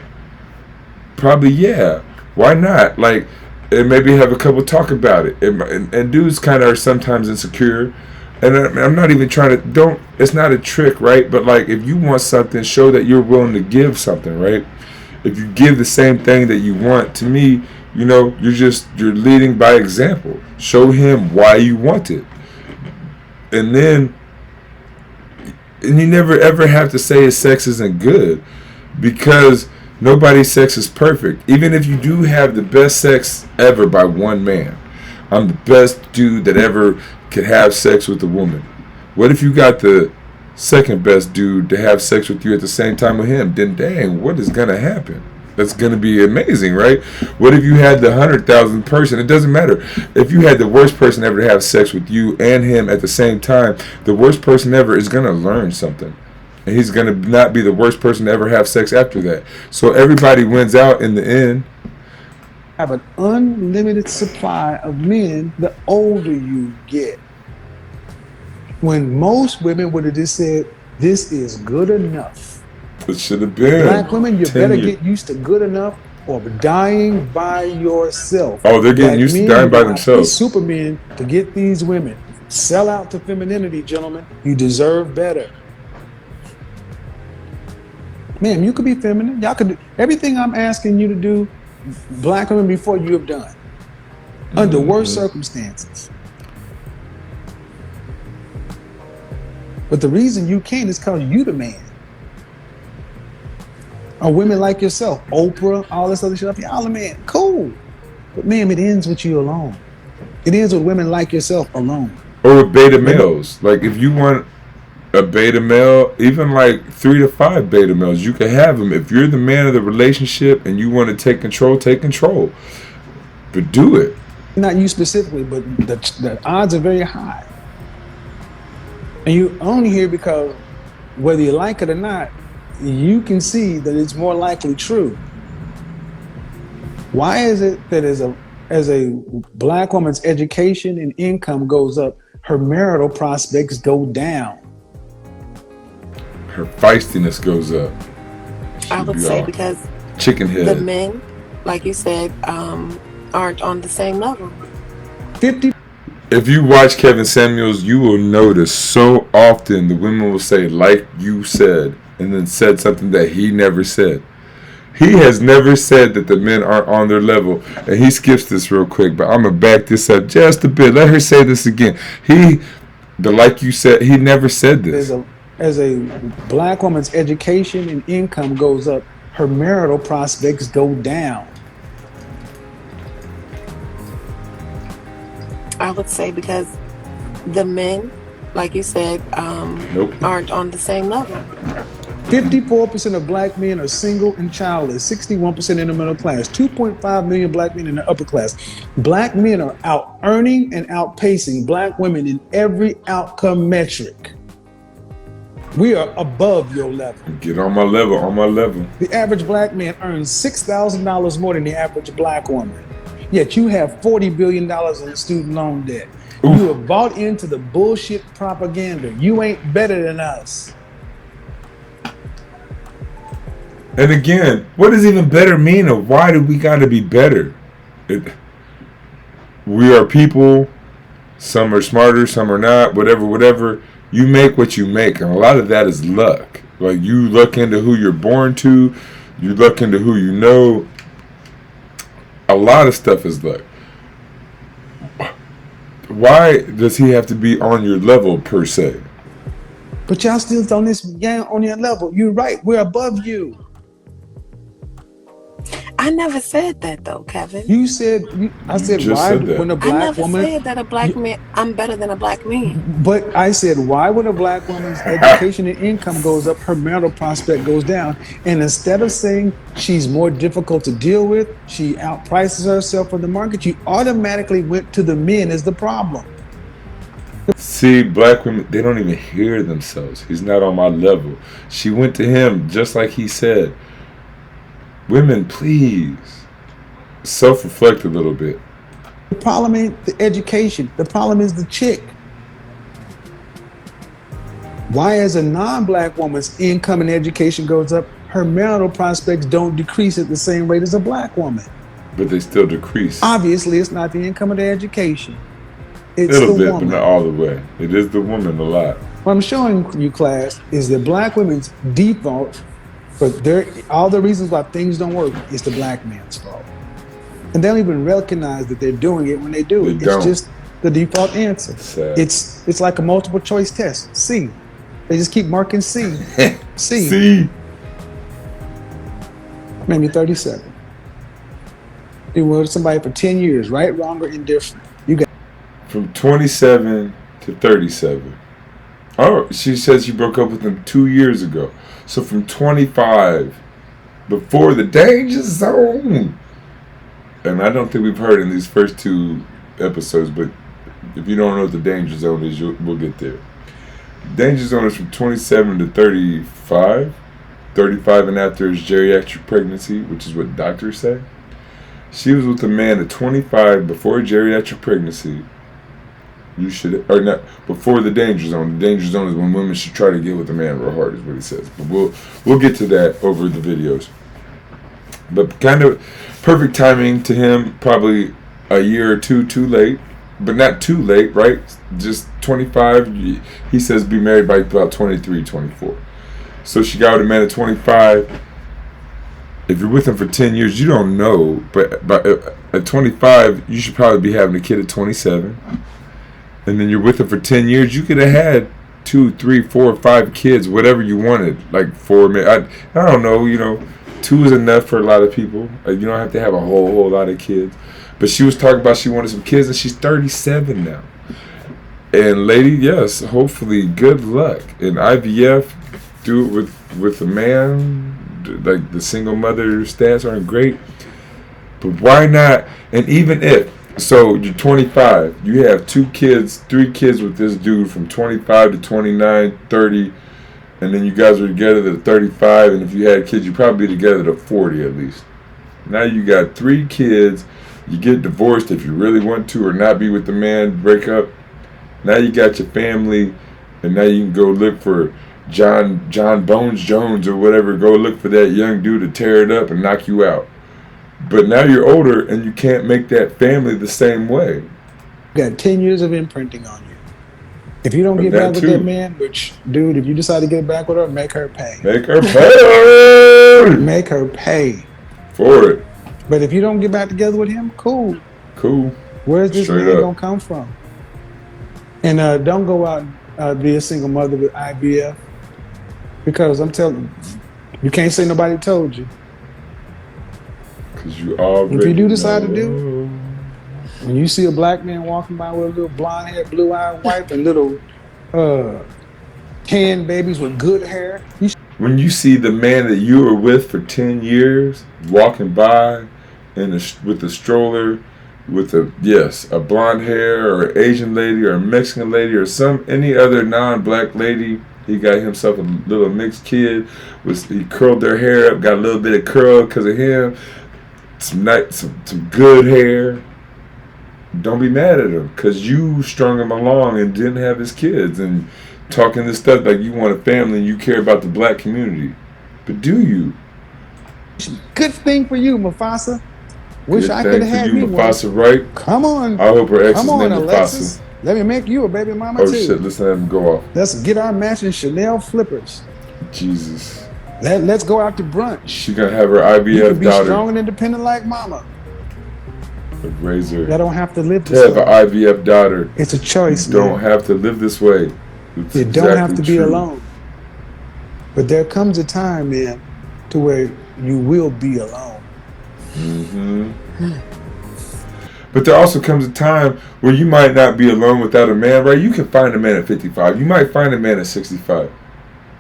Probably, yeah. Why not? And maybe have a couple talk about it. And dudes kind of are sometimes insecure. And I'm not even trying to, it's not a trick, right? But if you want something, show that you're willing to give something, right? If you give the same thing that you want, to me, you're leading by example. Show him why you want it. And you never ever have to say his sex isn't good, because nobody's sex is perfect. Even if you do have the best sex ever by one man, I'm the best dude that ever could have sex with a woman. What if you got the second best dude to have sex with you at the same time with him? Then dang, what is gonna happen? That's gonna be amazing, right? What if you had the 100,000th person? It doesn't matter. If you had the worst person ever to have sex with you and him at the same time, the worst person ever is gonna learn something, and he's gonna not be the worst person to ever have sex after that. So everybody wins out in the end. Have an unlimited supply of men the older you get. When most women would have just said, this is good enough. It should have been. Black women, you better get used to good enough or dying by yourself. Oh, they're getting used to dying by themselves. Supermen to get these women. Sell out to femininity, gentlemen. You deserve better. Man, you could be feminine. Y'all could do everything I'm asking you to do, black women, before you have done. Under worse circumstances. But the reason you can't is because you the man. Or women like yourself, Oprah, all this other stuff. Y'all the man, cool. But ma'am, it ends with you alone. It ends with women like yourself alone. Or with beta males. If you want a beta male, even 3 to 5 beta males, you can have them. If you're the man of the relationship and you want to take control. But do it. Not you specifically, but the odds are very high. And you only hear because whether you like it or not, you can see that it's more likely true. Why is it that as a black woman's education and income goes up, her marital prospects go down? Her feistiness goes up. I would say because chicken head. The men, like you said, aren't on the same level. 50. If you watch Kevin Samuels, you will notice so often the women will say, like you said, and then said something that he never said. He has never said that the men aren't on their level. And he skips this real quick, but I'm going to back this up just a bit. Let her say this again. Like you said, he never said this. As a black woman's education and income goes up, her marital prospects go down. I would say because the men, like you said, aren't on the same level. 54% of black men are single and childless, 61% in the middle class, 2.5 million black men in the upper class. Black men are out earning and outpacing black women in every outcome metric. We are above your level. Get on my level, The average black man earns $6,000 more than the average black woman. Yet you have $40 billion in student loan debt. Oof. You have bought into the bullshit propaganda. You ain't better than us. And again, what does even better mean, or why do we got to be better? We are people Some are smarter, some are not. Whatever. You make what you make, and a lot of that is luck. Like, you look into who you're born to, you look into who you know. A lot of stuff is luck. Why does he have to be on your level per se? But y'all still on your level. You're right. We're above you. I never said that though, Kevin. You said, I said, just why said that. when a I black never woman, said that a black man, I'm better than a black man. but I said, why when a black woman's education and income goes up, her marital prospect goes down? And instead of saying she's more difficult to deal with, she outprices herself on the market, you automatically went to the men as the problem. See, black women, they don't even hear themselves. He's not on my level. She went to him just like he said. Women, please self-reflect a little bit. The problem ain't the education. The problem is the chick. Why, as a non-black woman's income and education goes up, her marital prospects don't decrease at the same rate as a black woman? But they still decrease. Obviously, it's not the income or the education. It's A little the bit, woman. but not all the way. It is the woman a lot. What I'm showing you, class, is that black women's default for all the reasons why things don't work is the black man's fault. And they don't even recognize that they're doing it when they do it. Don't. It's just the default answer. Sad. It's like a multiple choice test. C. They just keep marking C. C. See? Made me 37. Been with somebody for 10 years, right, wrong, or indifferent. You got From 27 to 37. Oh, she says she broke up with him 2 years ago. So from 25, before the danger zone. And I don't think we've heard in these first two episodes, but if you don't know what the danger zone is, we'll get there. Danger zone is from 27 to 35. 35 and after is geriatric pregnancy, which is what doctors say. She was with a man at 25 before geriatric pregnancy. You should, or not, before the danger zone. The danger zone is when women should try to get with a man real hard, is what he says. But we'll get to that over the videos. But kind of perfect timing to him, probably a year or two too late, but not too late, right? Just 25. He says be married by about 23, 24. So she got with a man at 25. If you're with him for 10 years, you don't know, but at 25, you should probably be having a kid at 27. And then you're with him for 10 years, you could have had 2, 3, 4, 5 kids, whatever you wanted. Like 4, I don't know, 2 is enough for a lot of people. You don't have to have a whole lot of kids. But she was talking about she wanted some kids, and she's 37 now. And lady, yes, hopefully good luck. And IVF, do it with a man. Like, the single mother stats aren't great. But why not? And even if, so you're 25, you have 2 kids, 3 kids with this dude from 25 to 29, 30, and then you guys are together to 35, and if you had kids, you'd probably be together to 40 at least. Now you got 3 kids, you get divorced if you really want to, or not be with the man, break up. Now you got your family, and now you can go look for John Bones Jones or whatever, go look for that young dude to tear it up and knock you out. But now you're older and you can't make that family the same way. You got 10 years of imprinting on you. If you don't get That back with too. that man, which, dude, if you decide to get back with her, make her pay. Make her pay Make her pay. for it. But if you don't get back together with him, cool. Cool. Where's this Straight man up. gonna come from? And don't go out and be a single mother with IVF, because I'm telling you, you can't say nobody told you. Because you already If you do decide to know. do, when you see a black man walking by with a little blonde-haired, blue-eyed wife and little tan babies with good hair, you When you see the man that you were with for 10 years walking by with a stroller, with a blonde hair or Asian lady or a Mexican lady or any other non-black lady, he got himself a little mixed kid. He curled their hair up, got a little bit of curl because of him. Some good hair. Don't be mad at him because you strung him along and didn't have his kids and talking this stuff like you want a family and you care about the black community. But do you? good thing for you, Mufasa. Wish Good I thing could have for had you, me one. Mufasa, right? Come on. I hope her ex is Come on, named Alexis. Mufasa. Let me make you a baby mama Oh too. shit, listen to them go off. Let's get our matching Chanel flippers. Jesus. Let's go out to brunch. She gonna have her You IVF can be daughter strong and independent like mama. raise her That don't have to live to this have an way. IVF daughter. It's a choice, You don't man. have to live this way. It's You don't have to exactly be true. alone. But there comes a time, man, to where you will be alone. But there also comes a time where you might not be alone without a man, right? You can find a man at 55. You might find a man at 65.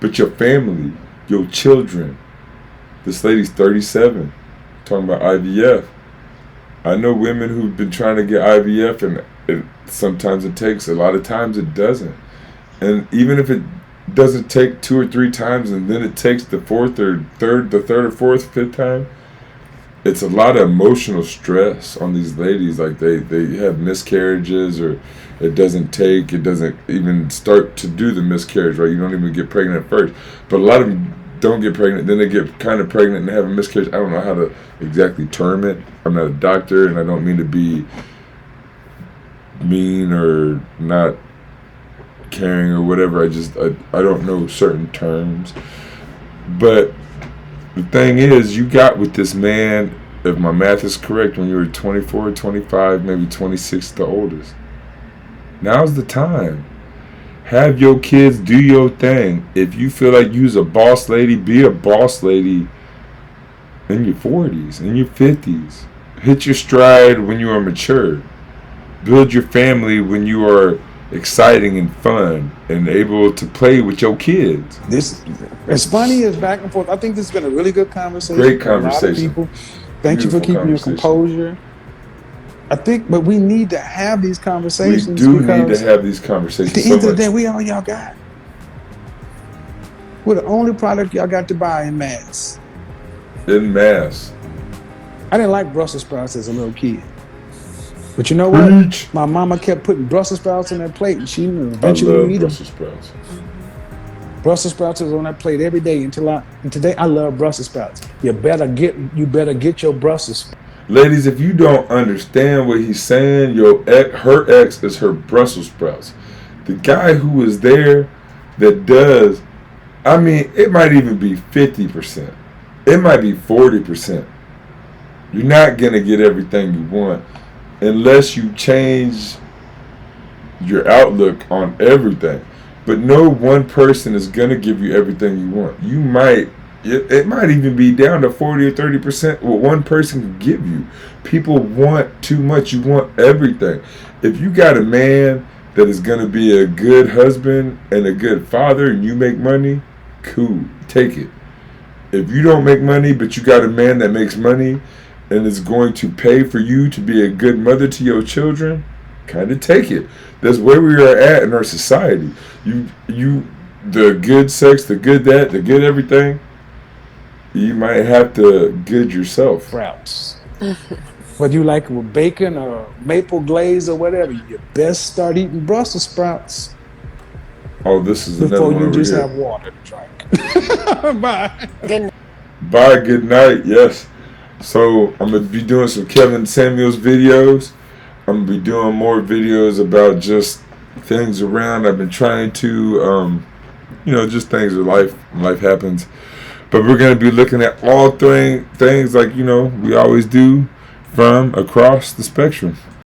But your family, your children. This lady's 37, talking about IVF. I know women who've been trying to get IVF, and sometimes it takes, a lot of times it doesn't. And even if it doesn't take 2 or 3 times, and then it takes the third or fourth, fifth time, it's a lot of emotional stress on these ladies. Like they have miscarriages, or it doesn't even start to do the miscarriage, right? You don't even get pregnant at first. But a lot of them don't get pregnant, then they get kind of pregnant and have a miscarriage. I don't know how to exactly term it. I'm not a doctor, and I don't mean to be mean or not caring or whatever. I don't know certain terms. But the thing is, you got with this man, if my math is correct, when you were 24, 25, maybe 26, the oldest. Now's the time. Have your kids do your thing. If you feel like you's a boss lady, be a boss lady in your 40s, in your 50s. Hit your stride when you are mature. Build your family when you are exciting and fun and able to play with your kids. This, as funny as back and forth, I think this has been a really good conversation. Great for a lot of conversation. people. Thank you for Beautiful keeping your conversation. composure. I think, but we need to have these We conversations. do need because to have these at conversations the so end of the much. day, we all y'all got. We're the only product y'all got to buy in mass. In mass. I didn't like Brussels sprouts as a little kid. But you know what? Preach. My mama kept putting Brussels sprouts on that plate, and she knew I eventually love eat them. Brussels sprouts. Brussels sprouts is on that plate every day and today I love Brussels sprouts. You better get your Brussels sprouts. Ladies, if you don't understand what he's saying, her ex is her Brussels sprouts. The guy who is there that does, I mean, it might even be 50%. It might be 40%. You're not going to get everything you want unless you change your outlook on everything. But no one person is going to give you everything you want. It might even be down to 40 or 30% what one person can give you. People want too much. You want everything. If you got a man that is going to be a good husband and a good father and you make money, cool, take it. If you don't make money but you got a man that makes money and is going to pay for you to be a good mother to your children, kind of take it. That's where we are at in our society. The good sex, the good that, the good everything, you might have to good yourself. Sprouts. Whether you like it with bacon or maple glaze or whatever, you best start eating Brussels sprouts Oh, this is another before one you over just here. have water to drink. Bye. Good Bye, good night, yes. So I'm going to be doing some Kevin Samuels videos. I'm going to be doing more videos about just things around. I've been trying to, just things of life happens. But we're going to be looking at all things like, we always do from across the spectrum.